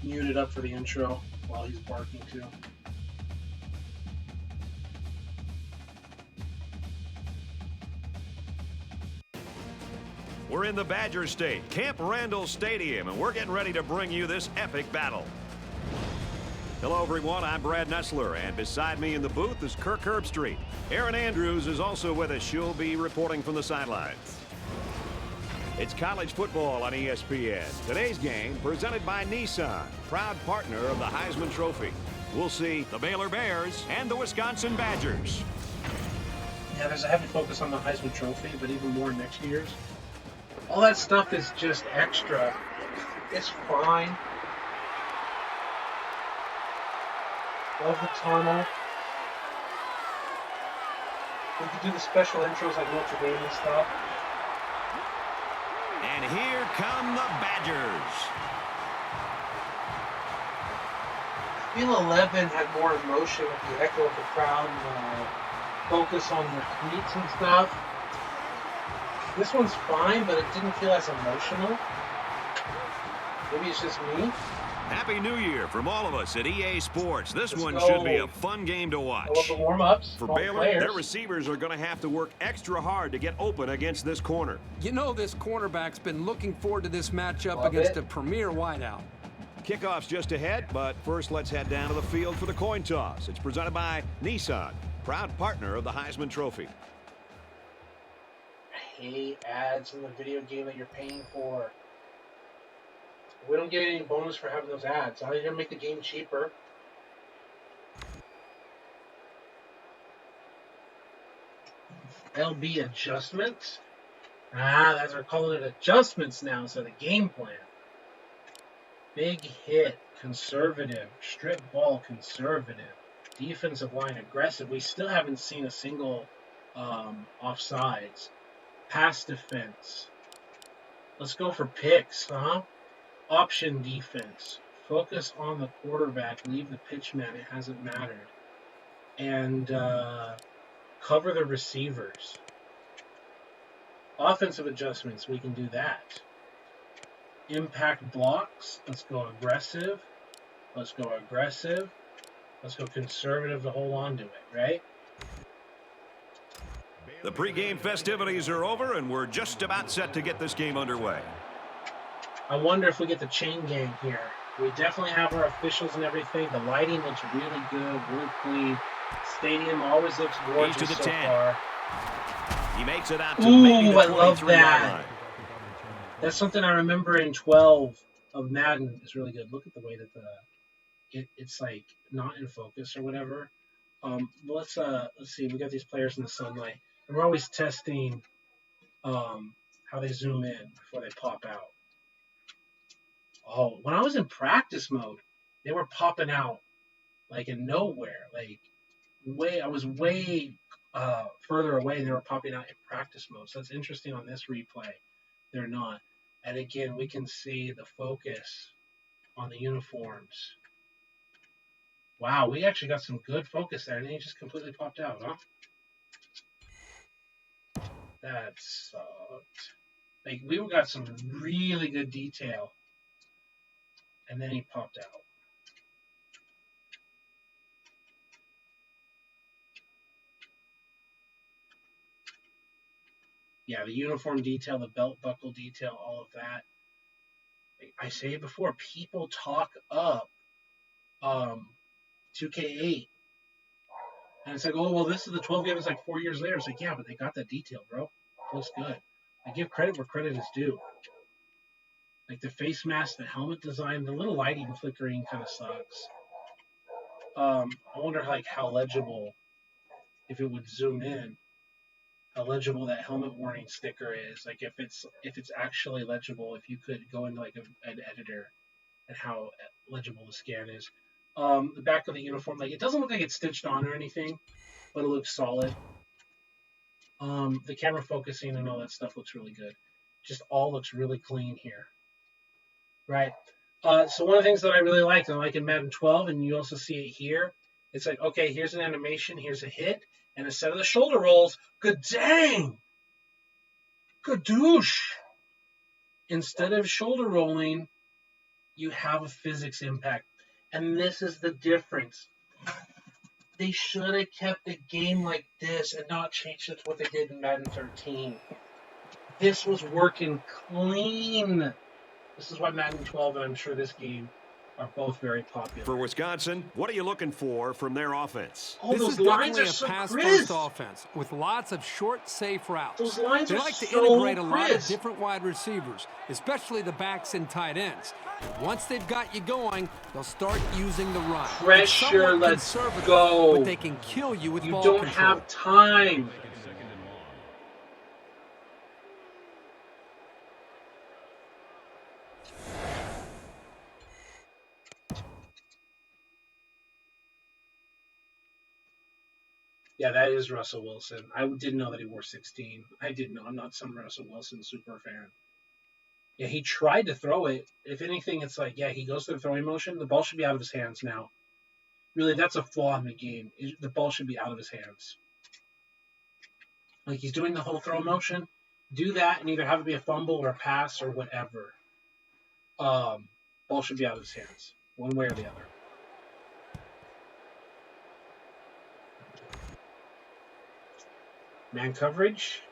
Muted up for the intro while he's barking too. We're in the Badger State, Camp Randall Stadium, and we're getting ready to bring you this epic battle. Hello, everyone. I'm Brad Nessler, and beside me in the booth is Kirk Herbstreit. Erin Andrews is also with us. She'll be reporting from the sidelines. It's college football on ESPN. Today's game presented by Nissan, proud partner of the Heisman Trophy. We'll see the Baylor Bears and the Wisconsin Badgers. Yeah, there's a heavy focus on the Heisman Trophy, but even more next year's. All that stuff is just extra. It's fine. Love the tunnel. We could do the special intros like Notre Dame and stuff. And here come the Badgers. I feel 11 had more emotion with the echo of the crowd and focus on the cleats and stuff. This one's fine, but it didn't feel as emotional. Maybe it's just me. Happy New Year from all of us at EA Sports. This Let's one go. should be a fun game to watch. I love the warm-ups. For All Baylor, players. their receivers are going to have to work extra hard to get open against this corner. You know this cornerback's been looking forward to this matchup Love against it. a premier wideout. Kickoff's just ahead, but first let's head down to the field for the coin toss. It's presented by Nissan, proud partner of the Heisman Trophy. I hate ads in the video game that you're paying for. We don't get any bonus for having those ads. How are you going to make the game cheaper? LB adjustments? That's we're calling it adjustments now instead of game plan. Big hit, conservative, strip ball, conservative, defensive line aggressive. We still haven't seen a single offsides. Pass defense. Let's go for picks, huh? Option defense. Focus on the quarterback. Leave the pitch man. It hasn't mattered. And cover the receivers. Offensive adjustments. We can do that. Impact blocks. Let's go aggressive. Let's go aggressive. Let's go conservative to hold on to it, right? The pregame festivities are over, and we're just about set to get this game underway. I wonder if we get the chain gang here. We definitely have our officials and everything. The lighting looks really good, really clean. Stadium always looks gorgeous He's to the so 10. far. He makes it out to maybe the I love 23 yard that. line. That's something I remember in 12 of Madden. It's really good. Look at the way that it's like not in focus or whatever. Let's see. We got these players in the sunlight, and we're always testing how they zoom in before they pop out. Oh, when I was in practice mode, they were popping out like in nowhere. Like I was way further away, and they were popping out in practice mode. So that's interesting on this replay. They're not. And again, we can see the focus on the uniforms. Wow, we actually got some good focus there, and then he just completely popped out, huh? That sucked. Like, we got some really good detail, and then he popped out. Yeah, the uniform detail, the belt buckle detail, all of that. I say it before, people talk up 2K8. And it's like, oh, well, this is the 12 game. It's like 4 years later. It's like, yeah, but they got that detail, bro. It looks good. I give credit where credit is due. Like the face mask, the helmet design, the little lighting flickering kind of sucks. I wonder like how legible, if it would zoom in, how legible that helmet warning sticker is. Like if it's actually legible, if you could go into like an editor and how legible the scan is. The back of the uniform, like it doesn't look like it's stitched on or anything, but it looks solid. The camera focusing and all that stuff looks really good. Just all looks really clean here. Right. So one of the things that I really like, and I like in Madden 12, and you also see it here, it's like, okay, here's an animation, here's a hit, and instead of the shoulder rolls, good dang! Gadoosh! Instead of shoulder rolling, you have a physics impact. And this is the difference. They should have kept the game like this and not changed it to what they did in Madden 13. This was working clean. This is why Madden 12 and I'm sure this game are both very popular. For Wisconsin, what are you looking for from their offense? Oh, This those is lines definitely are a so pass-first crisp. offense with lots of short, safe routes. Those lines they are like to so integrate a lot of crisp. different wide receivers, especially the backs and tight ends. Once they've got you going, they'll start using the run. It's Pressure, somewhat let's conservative, go. but they can kill you with You ball don't control. have time. Yeah, that is Russell Wilson. I didn't know that he wore 16. I didn't know. I'm not some Russell Wilson super fan. Yeah, he tried to throw it. If anything, it's like, yeah, he goes through the throwing motion. The ball should be out of his hands now. Really, that's a flaw in the game. The ball should be out of his hands. Like, he's doing the whole throw motion. Do that and either have it be a fumble or a pass or whatever. Ball should be out of his hands, one way or the other. Man coverage,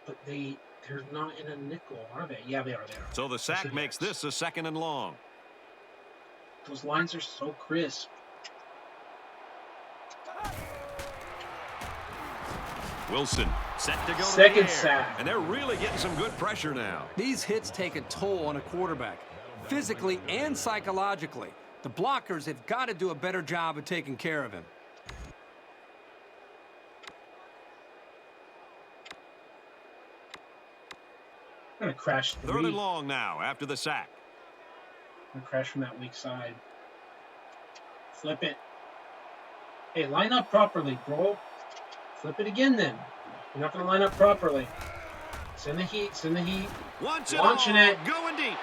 but they're not in a nickel, are they? Yeah, they are. So the sack makes this a 2nd and long. Those lines are so crisp. Wilson set to go Second to the air. sack. And they're really getting some good pressure now. These hits take a toll on a quarterback, physically and psychologically. The blockers have got to do a better job of taking care of him. I'm going to crash 3. 3rd and long now after the sack. I'm going to crash from that weak side. Flip it. Hey, line up properly, bro. Flip it again then. You're not going to line up properly. Send the heat. Send the heat. Launching it. Going deep.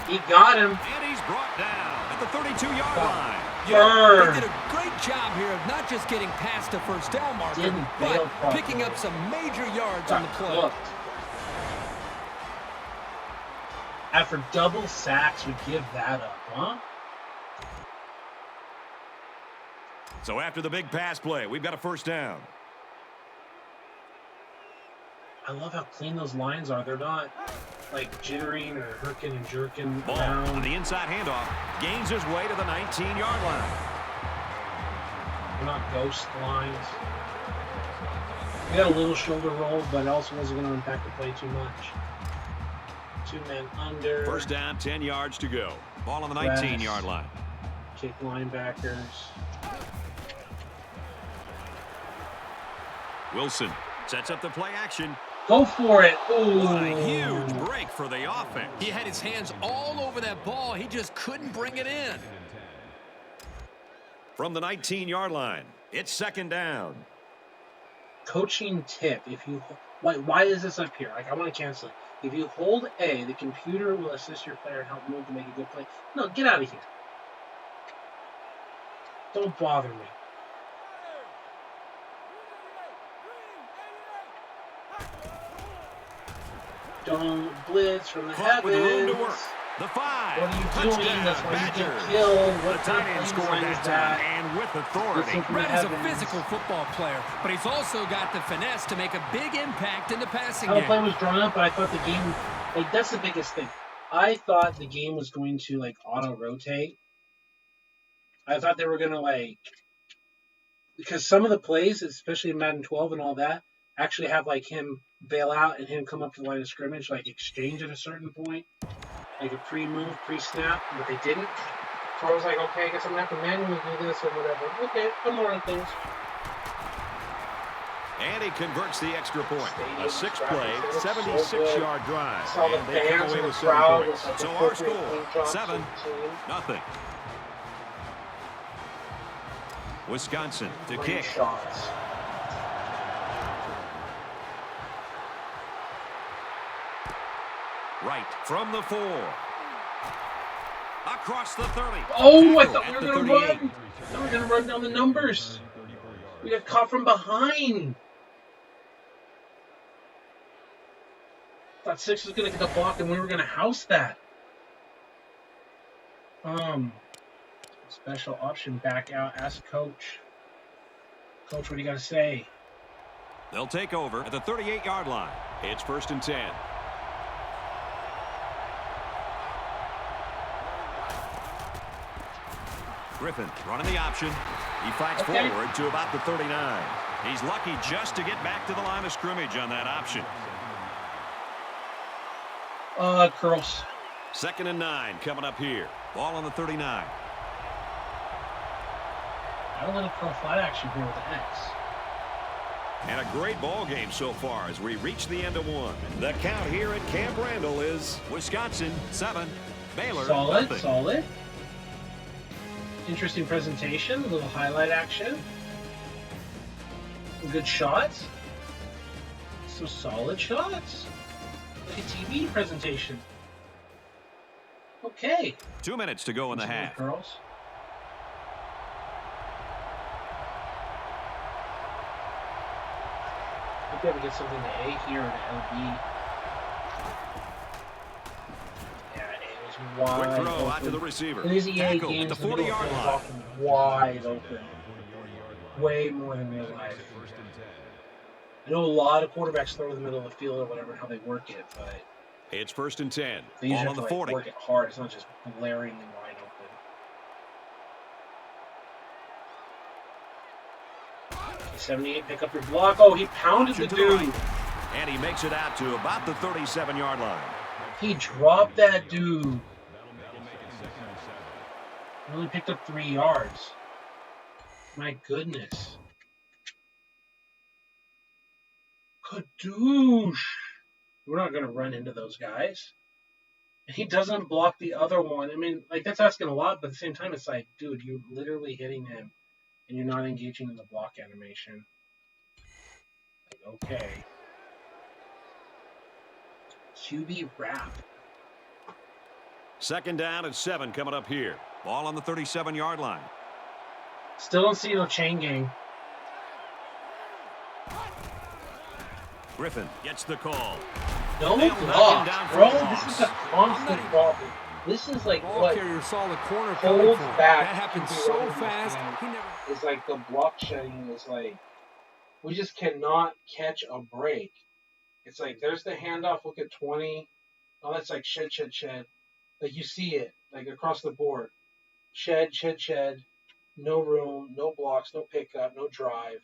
He got him. And he's brought down at the 32-yard line. Yeah, they did a great job here of not just getting past a first down marker, Didn't bail but properly. picking up some major yards on the play. Looked. After double sacks, we give that up, huh? So after the big pass play, we've got a 1st down. I love how clean those lines are. They're not like jittering or herking and jerking Ball around. on the inside handoff. Gains his way to the 19-yard line. They're not ghost lines. We got a little shoulder roll, but it also wasn't going to impact the play too much. 2 men under. 1st down, 10 yards to go. Ball on the 19-yard line. Kick linebackers. Wilson sets up the play action. Go for it. Ooh. What a huge break for the offense. He had his hands all over that ball. He just couldn't bring it in. From the 19-yard line, it's 2nd down. Coaching tip. If you why is this up here? Like, I want to cancel it. If you hold A, the computer will assist your player and help move to make a good play. No, get out of here. Don't bother me. Don't blitz from the Caught with room to heavens. work. The 5. What are you doing? Touchdown, That's why you Badgers. get killed. The What tight kind end of scored design that is time that? and with authority. Listen from Brett the is a heavens. physical football player, but he's also got the finesse to make a big impact in the passing How the play game. was drawn up, but I thought the game, like, that's the biggest thing. I thought the game was going to, like, auto-rotate. I thought they were going to, like, because some of the plays, especially in Madden 12 and all that, actually have, like, him bail out and him come up to the line of scrimmage, like, exchange at a certain point. Like a pre-move, pre-snap, but they didn't. So I was like, okay, I guess I'm going to have to manually do this or whatever. Okay, I'm learning things. And he converts the extra point. Stadium A 6-play, traffic, so 76-yard drive. Saw the And they come fans away in the with 7 crowd points. with, like, So our appropriate score, paint drops 7-0. and team. Wisconsin to 3 kick. shots. Right from the 4. Across the 30. Oh, I thought we At were the going to 38. run. I thought we were going to run down the numbers. We got caught from behind. Thought 6 was going to get the block and we were going to house that. Special option back out. Ask coach. Coach, what do you got to say? They'll take over at the 38-yard line. It's 1st and 10. Griffin running the option. He fights forward to about the 39. He's lucky just to get back to the line of scrimmage on that option. Curls. 2nd and 9 coming up here. Ball on the 39. I don't let him curl flat action here with the X. And a great ball game so far as we reach the end of one. The count here at Camp Randall is Wisconsin 7, Baylor Solid, nothing. solid. Interesting presentation, a little highlight action. Some good shots. Some solid shots. Like a TV presentation. Okay. 2 minutes to go in the half. Girls. I think we get something to A here and LB. Yeah, A was wide Quick throw open. out to the receiver. In these EA Tackle games, at the the middle 40-yard field is line. often wide open. Way more than real life. I know a lot of quarterbacks throw to the middle of the field or whatever, how they work it, but It's 1st and 10. they Ball usually on have the to 40. work it hard. It's not just blaring and wide open. 78, pick up your block. Oh, he pounded the To the dude. right. And he makes it out to about the 37-yard line. He dropped that dude. He only picked up 3 yards. My goodness. Kadoosh. We're not going to run into those guys. And he doesn't block the other one. I mean, like, that's asking a lot, but at the same time, it's like, dude, you're literally hitting him, and you're not engaging in the block animation. Like, okay. QB wrap. 2nd down and 7 coming up here. Ball on the 37-yard line. Still don't see no chain gang. Griffin gets the call. No They'll knock him block, down for bro. a This loss. is a constant problem. This is like Ball what carrier saw the corner coming holds for him. back. That happened QB so running this fast. game. He never. It's like the block shedding is like, we just cannot catch a break. It's like, there's the handoff, look at 20. Oh, that's like shed. Like, you see it, like, across the board. Shed. No room, no blocks, no pickup, no drive.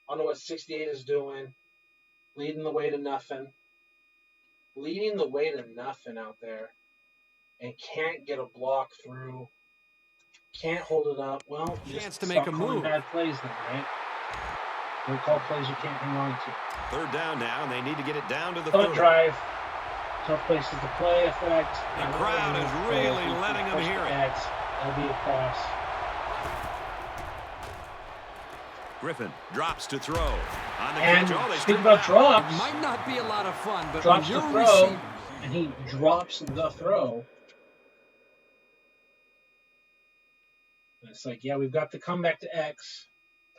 I don't know what 68 is doing. Leading the way to nothing. Leading the way to nothing out there. And can't get a block through. Can't hold it up. Well, Chance just to make stop a calling move. bad plays then, right? Don't call plays you can't hang on to. 3rd down now, and they need to get it down to the Don't 30. drive. Tough places to play effect. The crowd is really letting them hear it. That'll be a cross. Griffin drops to throw. On the And catch. Oh, they speaking strip about out. drops, It might not be a lot of fun, but drops when the you're throw, receiving, and he drops the throw. And it's like, yeah, we've got to come back to X.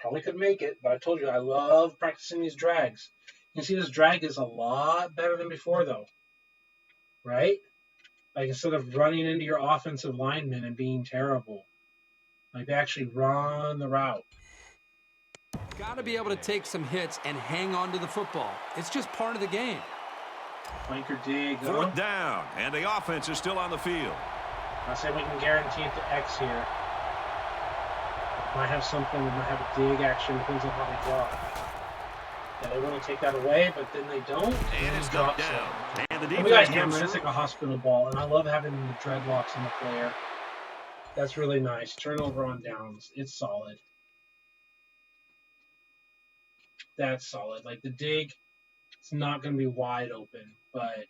Probably could make it, but I told you, I love practicing these drags. You can see this drag is a lot better than before, though. Right? Like, instead of running into your offensive lineman and being terrible, like, they actually run the route. got to be able to take some hits and hang on to the football. It's just part of the game. Flanker dig. 4th down, and the offense is still on the field. I say we can guarantee it to X here. Might have something, we might have a dig action, depends on how they drop. Yeah, they want to take that away, but then they don't. And it's knocked down. And the And we got defense hammered. comes It's through. like a hospital ball, and I love having the dreadlocks in the player. That's really nice. Turnover on downs. It's solid. That's solid. Like the dig, it's not going to be wide open, but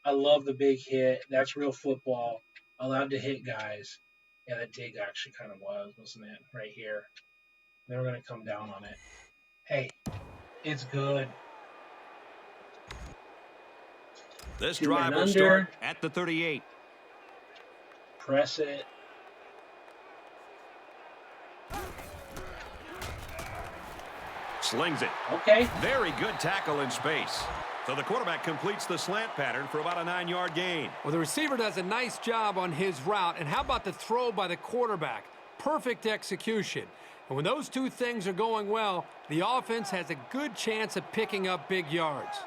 I love the big hit. That's real football. Allowed to hit guys. Yeah, that dig actually kind of was, wasn't it? Right here. They were going to come down on it. Hey, it's good. This 2 drive and will under. start at the 38. Press it. Slings it. Okay. Very good tackle in space. So the quarterback completes the slant pattern for about a 9-yard gain. Well, the receiver does a nice job on his route. And how about the throw by the quarterback? Perfect execution. And when those two things are going well, the offense has a good chance of picking up big yards.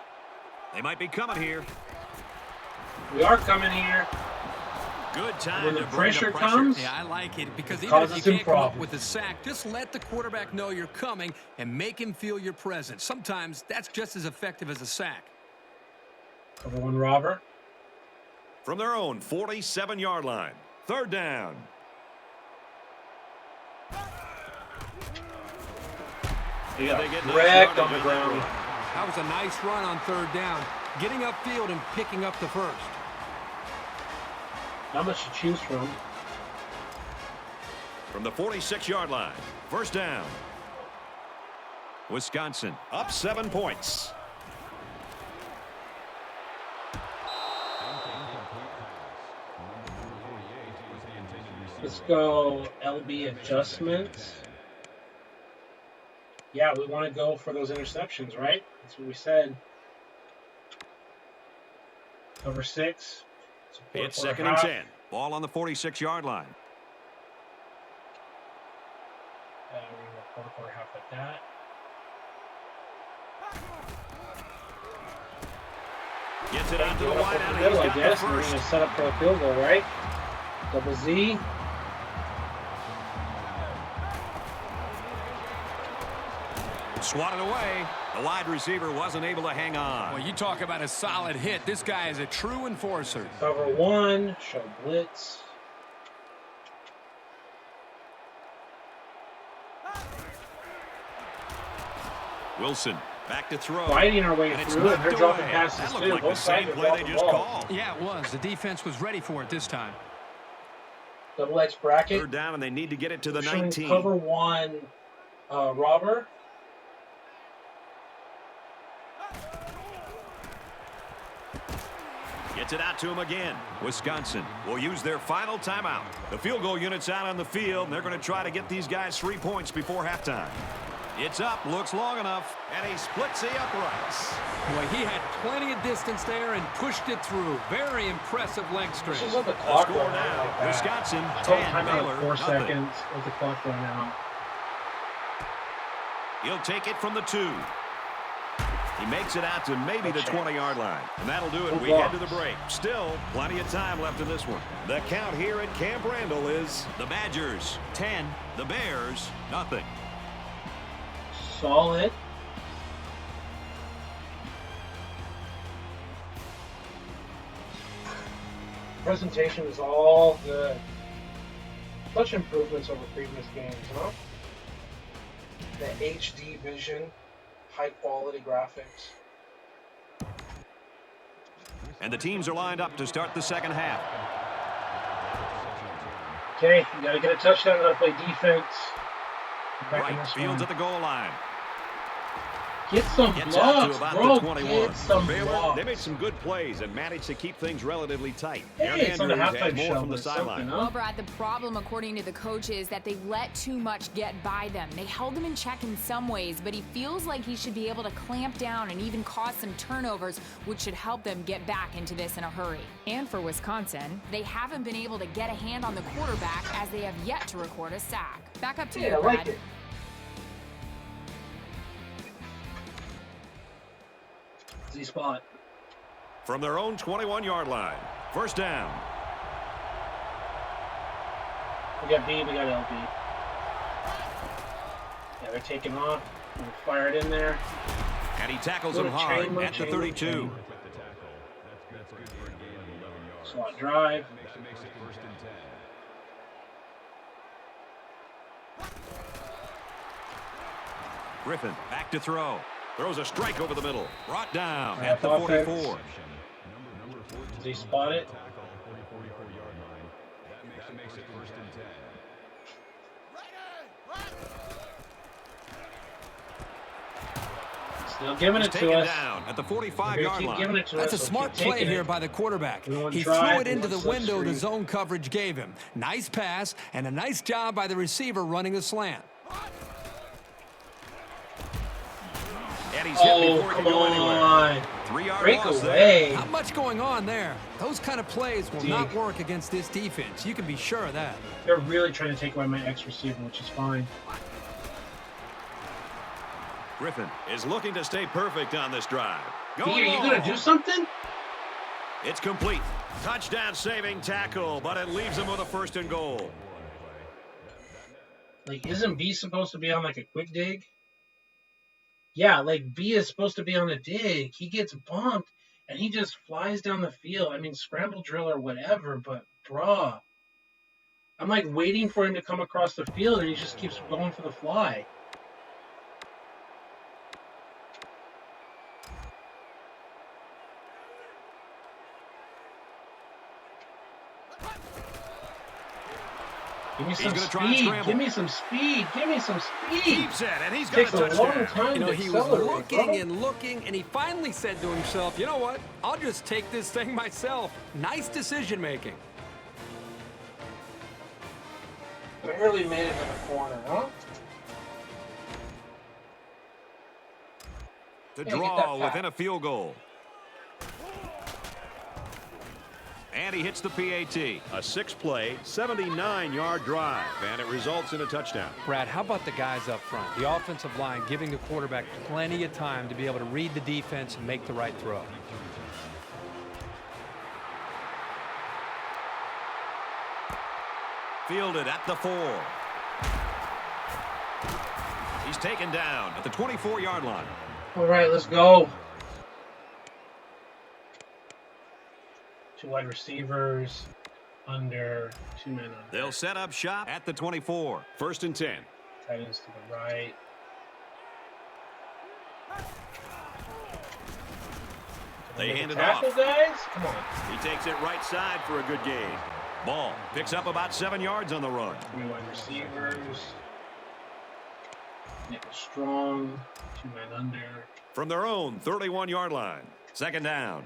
They might be coming here. We are coming here. Good time When the to bring pressure the pressure. comes, Yeah, I like it because it even if you causes him can't come up problems. with a sack, just let the quarterback know you're coming and make him feel your presence. Sometimes that's just as effective as a sack. Cover one robber. From their own 47-yard line. 3rd down. He got They get wrecked nice on the yardage ground. That was a nice run on 3rd down, getting upfield and picking up the first. Not much to choose from. From the 46-yard line. 1st down. Wisconsin up 7 points. Let's go LB adjustments. Yeah, we want to go for those interceptions, right? That's what we said. Cover 6. It's 2nd and 10. Ball on the 46-yard line. We're going to quarter half like that. Gets it out to the Middle, wide out. I He's got the guess. We're going first. to set up for a field goal, right? Double Z. Swatted away. The wide receiver wasn't able to hang on. Well, you talk about a solid hit. This guy is a true enforcer. Cover 1. Show blitz. Wilson back to throw. Fighting our way And it's through, and they're knocked dropping away. passes That looked too. like the Both sides same are play they dropping just ball. called. Yeah, it was. The defense was ready for it this time. Double X bracket. 3rd down, and they need to get it to the Showing 19. Cover 1 robber. Gets it out to him again. Wisconsin will use their final timeout. The field goal unit's out on the field, and they're going to try to get these guys 3 points before halftime. It's up, looks long enough, and he splits the uprights. Boy, he had plenty of distance there and pushed it through. Very impressive leg strength. This is what the The clock score running out now, like that. Wisconsin Total 10, time Baylor out 4 nothing. seconds. Let the clock run out. He'll take it from the 2. He makes it out to maybe the 20-yard line. And that'll do it. We head to the break. Still, plenty of time left in this one. The count here at Camp Randall is the Badgers 10, the Bears nothing. Solid. Presentation is all good. Such improvements over previous games, huh? The HD vision, high quality graphics. And the teams are lined up to start the second half. Okay, you gotta get a touchdown, gotta play defense. Back in Right, this Fields one. at the goal line. Get some Gets out blocks, to about bro. the 21. Get some Baylor, blocks. they made some good plays and managed to keep things relatively tight. Hey, Aaron it's on the Andrews had halftime more show, from the but something, sideline. huh? Well, Brad, the problem, according to the coach, is that they let too much get by them. They held him in check in some ways, but he feels like he should be able to clamp down and even cause some turnovers, which should help them get back into this in a hurry. And for Wisconsin, they haven't been able to get a hand on the quarterback as they have yet to record a sack. Back up to Yeah, you, I Brad. like it. Z spot. From their own 21-yard line. 1st down. We got B, we got LB. Yeah, they're taking off. We'll fire it in there. And he tackles Little him hard chamber, at the chamber, 32. chamber. Slot drive. Griffin back to throw. Throws a strike over the middle. Brought down Right, at the offense. 44. Does he spot it? Still giving it to Taken us. down at the We're 45-yard gonna keep line. giving it to That's us. a smart play here by the quarterback. He threw it into the window the zone coverage gave him. Nice pass, and a nice job by the receiver running the slant. And he's hit before he can go anywhere. 3-yard loss there. Not much going on there. Those kind of plays will not work against this defense. You can be sure of that. They're really trying to take away my X receiver, which is fine. Griffin is looking to stay perfect on this drive. Are you going to do something? It's complete. Touchdown saving tackle, but it leaves him with a 1st and goal. Like, isn't B supposed to be on, like, a quick dig? Yeah, like, B is supposed to be on a dig. He gets bumped, and he just flies down the field. I mean, scramble drill or whatever, but, bruh. I'm, like, waiting for him to come across the field, and he just keeps going for the fly. Give me some speed. Give me some speed. Give me some speed. Keeps it, and he's got Takes a long time You know, to he was accelerate, looking, and he finally said to himself, you know what? I'll just take this thing myself. Nice decision making. Barely made it in the corner, huh? To draw within a field goal. And he hits the PAT. A 6-play, 79-yard drive, and it results in a touchdown. Brad, how about the guys up front? The offensive line giving the quarterback plenty of time to be able to read the defense and make the right throw. Fielded at the 4. He's taken down at the 24-yard line. All right, let's go. 2 wide receivers, under 2 men under. They'll set up shop at the 24. 1st and 10. Tight ends to the right. They hand it Tackle, off. guys? Come on. He takes it right side for a good gain. Ball picks up about 7 yards on the run. 3 wide receivers. Nickel strong. 2 men under. From their own 31-yard line. 2nd down.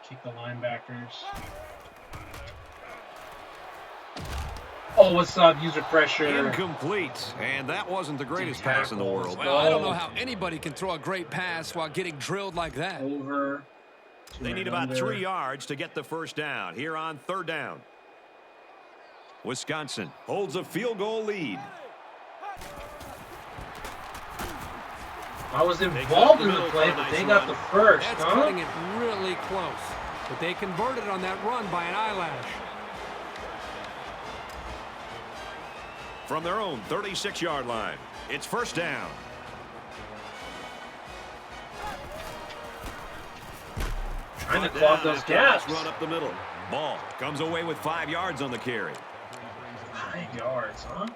Kick the linebackers. Oh, what's up? User pressure. Incomplete. And that wasn't the greatest pass in the world. Well, I don't know how anybody can throw a great pass while getting drilled like that. Over. They need about 3 yards to get the 1st down here on 3rd down. Wisconsin holds a field goal lead. I was involved in the play, but they got the first. That's cutting it really close. But they converted on that run by an eyelash. From their own 36-yard line, it's 1st down. Trying to clog those gaps. Run up the middle. Ball comes away with 5 yards on the carry. 5 yards, huh?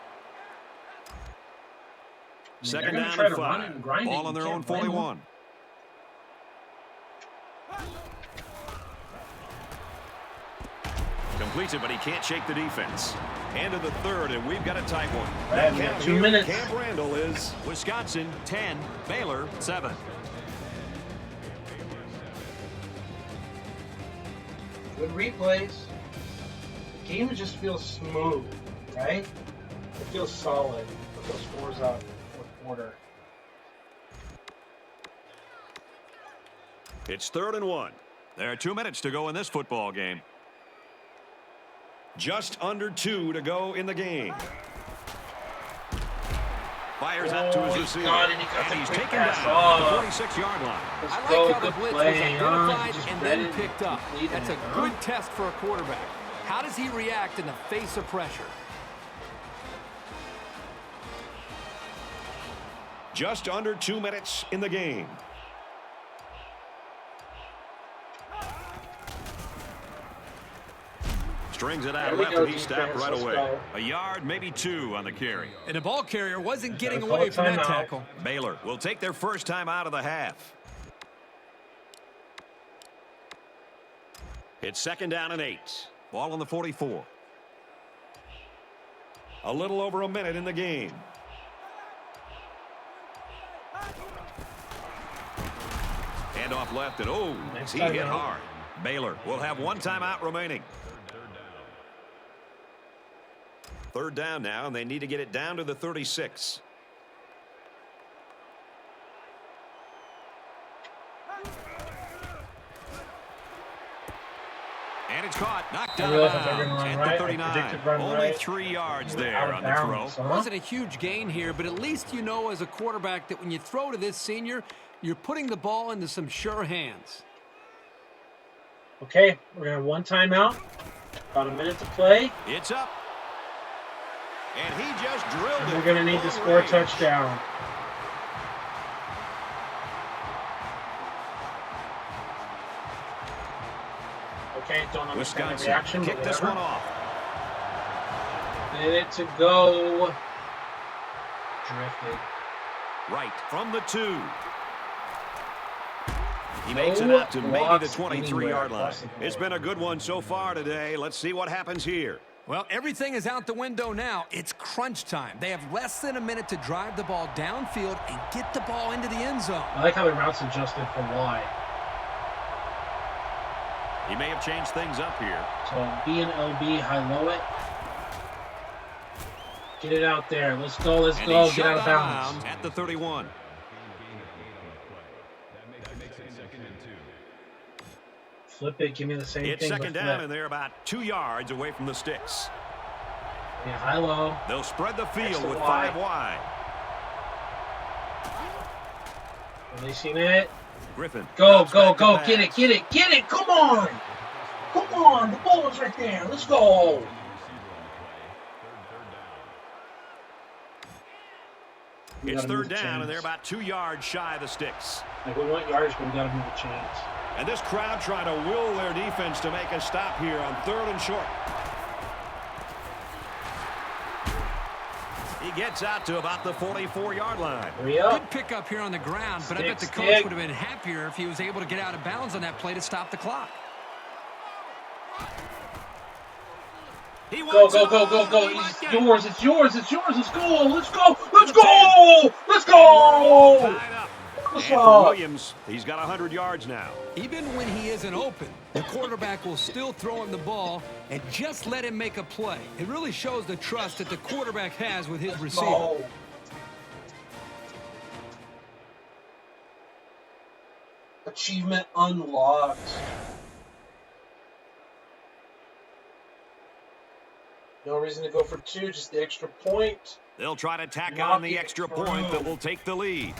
2nd down and 5. Ball on their own 41. Completes it, but he can't shake the defense. End of the 3rd, and we've got a tight one. That count 2 minutes. Camp Randall is Wisconsin 10, Baylor 7. Good replays. The game just feels smooth, right? It feels solid. Put those scores up with quarter. It's 3rd and 1. There are 2 minutes to go in this football game. Just under 2 to go in the game. Fires out to his receiver. And he's taken down at the 46-yard line. I like how the blitz was identified and then picked up. That's a good test for a quarterback. How does he react in the face of pressure? Just under 2 minutes in the game. Strings it out left, and he stopped right away. A yard, maybe 2 on the carry. And the ball carrier wasn't getting away from that tackle. Baylor will take their first time out of the half. It's 2nd down and 8. Ball on the 44. A little over a minute in the game. Handoff left, and he hit hard. Baylor will have one timeout remaining. Third down now, and they need to get it down to the 36. And it's caught, knocked out of bounds at the 39. Only 3 yards there on the throw. It wasn't a huge gain here, but at least you know as a quarterback that when you throw to this senior, you're putting the ball into some sure hands. Okay, we're going to have one timeout. About a minute to play. It's up. And he just drilled it. We're going to need to score a touchdown. Okay, don't understand the reaction. Kick this one off. Minute to go. Drifted. Right from the 2. He makes it out to maybe the 23-yard line. It's been a good one so far today. Let's see what happens here. Well, everything is out the window now. It's crunch time. They have less than a minute to drive the ball downfield and get the ball into the end zone. I like how the routes adjusted for Y. He may have changed things up here. So B and LB, high-low it. Get it out there. Let's go, let's go. Get out of bounds. At the 31. Flip it, give me the same thing. It's second down, and they're about 2 yards away from the sticks. Yeah, high-low. They'll spread the field with 5 wide. Releasing it. Griffin. Go, go, go. Get it, get it, get it. Come on. Come on. The ball is right there. Let's go. It's third down, and they're about 2 yards shy of the sticks. Like, we want yards, but we got to move the chains. And this crowd trying to will their defense to make a stop here on 3rd and short. He gets out to about the 44-yard line. Good pickup here on the ground, but I bet the coach would have been happier if he was able to get out of bounds on that play to stop the clock. Go, go, go, go, go. It's yours, it's yours, it's yours. Let's go, let's go, let's go, let's go. And for Williams, he's got 100 yards now. Even when he isn't open, the quarterback will still throw him the ball and just let him make a play. It really shows the trust that the quarterback has with his receiver. Oh. Achievement unlocked. No reason to go for 2, just the extra point. They'll try to tack on the extra point that will take the lead.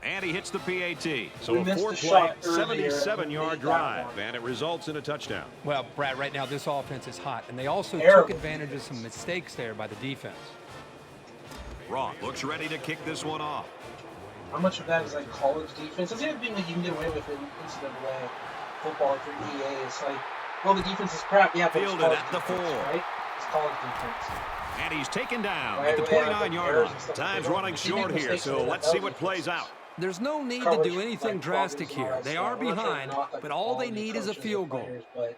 And he hits the PAT. So a 4-play, 77-yard drive, and it results in a touchdown. Well, Brad, right now this offense is hot, and they also took advantage of some mistakes there by the defense. Roth looks ready to kick this one off. How much of that is like college defense? That's the other thing that you can get away with in NCAA football through EA. It's like, well, the defense is crap. Yeah, but fielded at the 4. Right? It's college defense. And he's taken down at the 29-yard line. Time's running short here, so let's see what plays out. There's no need to do anything drastic here. They are behind, but all they need is a field goal. But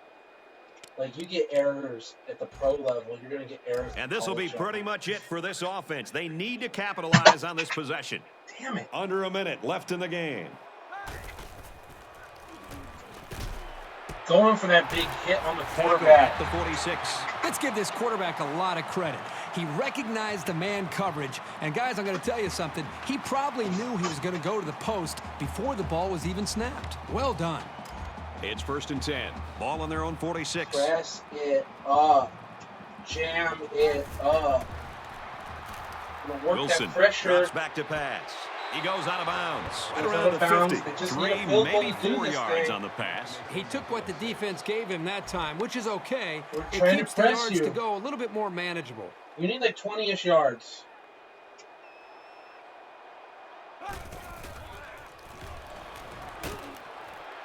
like, you get errors at the pro level, you're going to get errors. And this will be pretty much it for this offense. They need to capitalize on this possession. Damn it. Under a minute left in the game. Going for that big hit on the quarterback. The 46. Let's give this quarterback a lot of credit. He recognized the man coverage. And, guys, I'm going to tell you something. He probably knew he was going to go to the post before the ball was even snapped. Well done. It's 1st and 10. Ball on their own 46. Press it up. Jam it up. Wilson drops back to pass. He goes out of bounds. Right around the 50. 3, maybe 4 yards on the pass. He took what the defense gave him that time, which is okay. It keeps the yards to go a little bit more manageable. You need like 20-ish yards.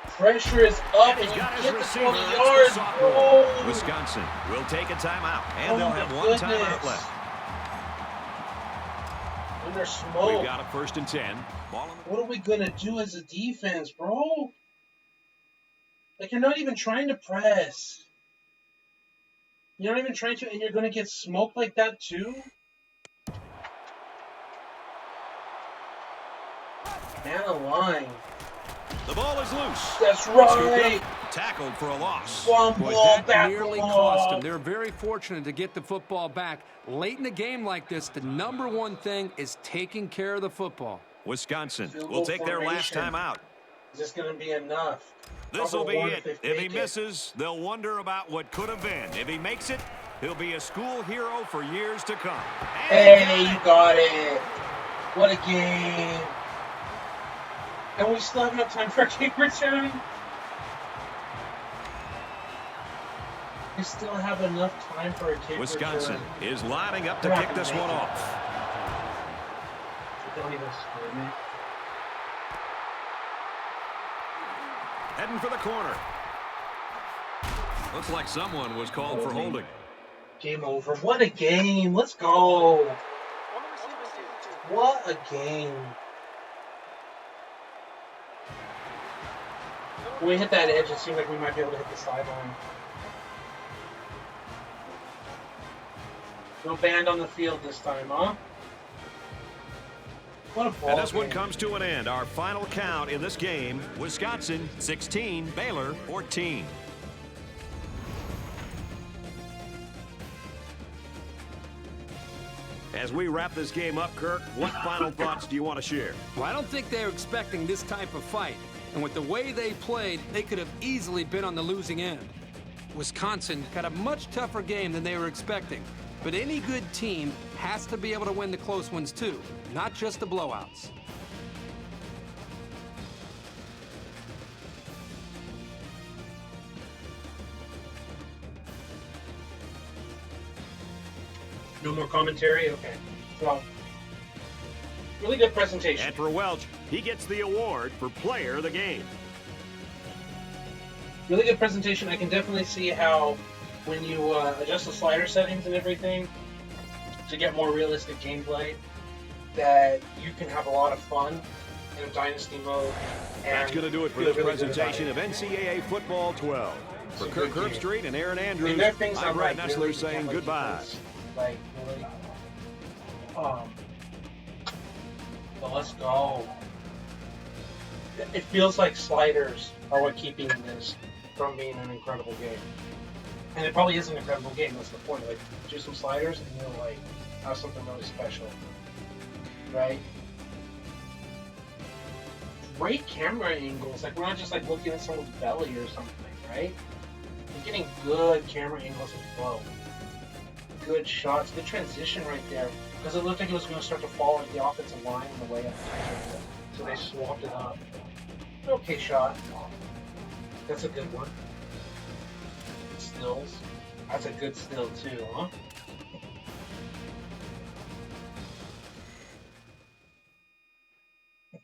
Pressure is up, and you get the 20 yards. Oh. Wisconsin will take a timeout, and they'll have one timeout left. Under smoke. We've got a 1st and 10. What are we gonna do as a defense, bro? Like, you're not even trying to press. You're not even trying to, and you're gonna get smoked like that too? Man aligned. The ball is loose. That's right. Tackled for a loss. Fumble, That nearly cost them. They're very fortunate to get the football back. Late in a game like this, the number one thing is taking care of the football. Wisconsin will take their last time out. Is this going to be enough? This will be it. If he misses, they'll wonder about what could have been. If he makes it, he'll be a school hero for years to come. Hey, you got it. What a game. And we still have enough time for a kick return. We still have enough time for a kick Wisconsin return. is lining up to kick this one off. Don't even screw me. Heading for the corner. Looks like someone was called for holding. Game over. What a game. Let's go. What a game. When we hit that edge, it seemed like we might be able to hit the sideline. No band on the field this time, huh? What a ball And this game. one comes to an end. Our final count in this game, Wisconsin 16, Baylor 14. As we wrap this game up, Kirk, what final thoughts do you want to share? Well, I don't think they were expecting this type of fight. And with the way they played, they could have easily been on the losing end. Wisconsin got a much tougher game than they were expecting. But any good team has to be able to win the close ones too, not just the blowouts. No more commentary? Okay. Well, really good presentation. And for Welch, he gets the award for player of the game. Really good presentation. I can definitely see how when you adjust the slider settings and everything to get more realistic gameplay, that you can have a lot of fun in Dynasty mode. And that's going to do it for this presentation of NCAA Football 12. For Kirk Herbstreit and Aaron Andrews, I'm Brad Nessler saying goodbye. Like, really? But let's go. It feels like sliders are what keeping this from being an incredible game. And it probably is an incredible game, that's the point. Like, do some sliders and you'll, like, have something really special. Right? Great camera angles. Like, we're not just, like, looking at someone's belly or something, right? We're getting good camera angles as well. Good shots, good transition right there. Because it looked like it was going to start to fall like the offensive line in the way up. So they swapped it up. Okay shot. That's a good one. Stills. That's a good still too, huh?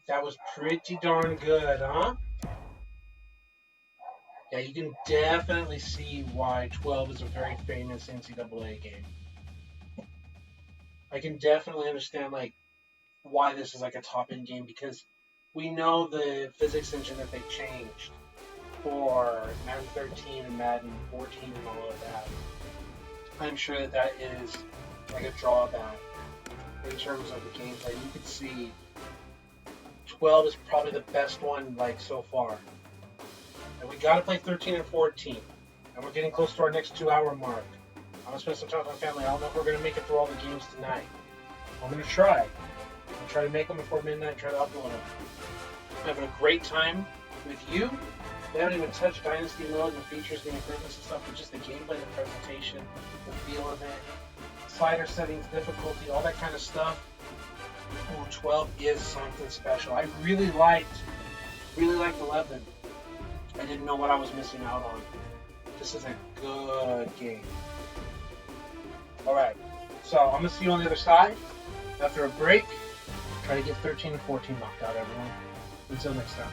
That was pretty darn good, huh? Yeah, you can definitely see why 12 is a very famous NCAA game. I can definitely understand, like, why this is, like, a top-end game, because we know the physics engine that they changed for Madden 13 and Madden 14 and all of that. I'm sure that that is, like, a drawback in terms of the gameplay. You could see 12 is probably the best one, like, so far. And we got to play 13 and 14. And we're getting close to our next 2-hour mark. I'm going to spend some time with my family. I don't know if we're going to make it through all the games tonight. I'm going to try. I'll try to make them before midnight, try to upload them. I'm having a great time with you. We haven't even touched Dynasty mode and the features, the improvements and stuff, but just the gameplay, the presentation, the feel of it, slider settings, difficulty, all that kind of stuff. Ooh, 12 is something special. I really liked 11. I didn't know what I was missing out on. This is a good game. Alright, so I'm going to see you on the other side after a break. Try to get 13 and 14 knocked out, everyone. Until next time.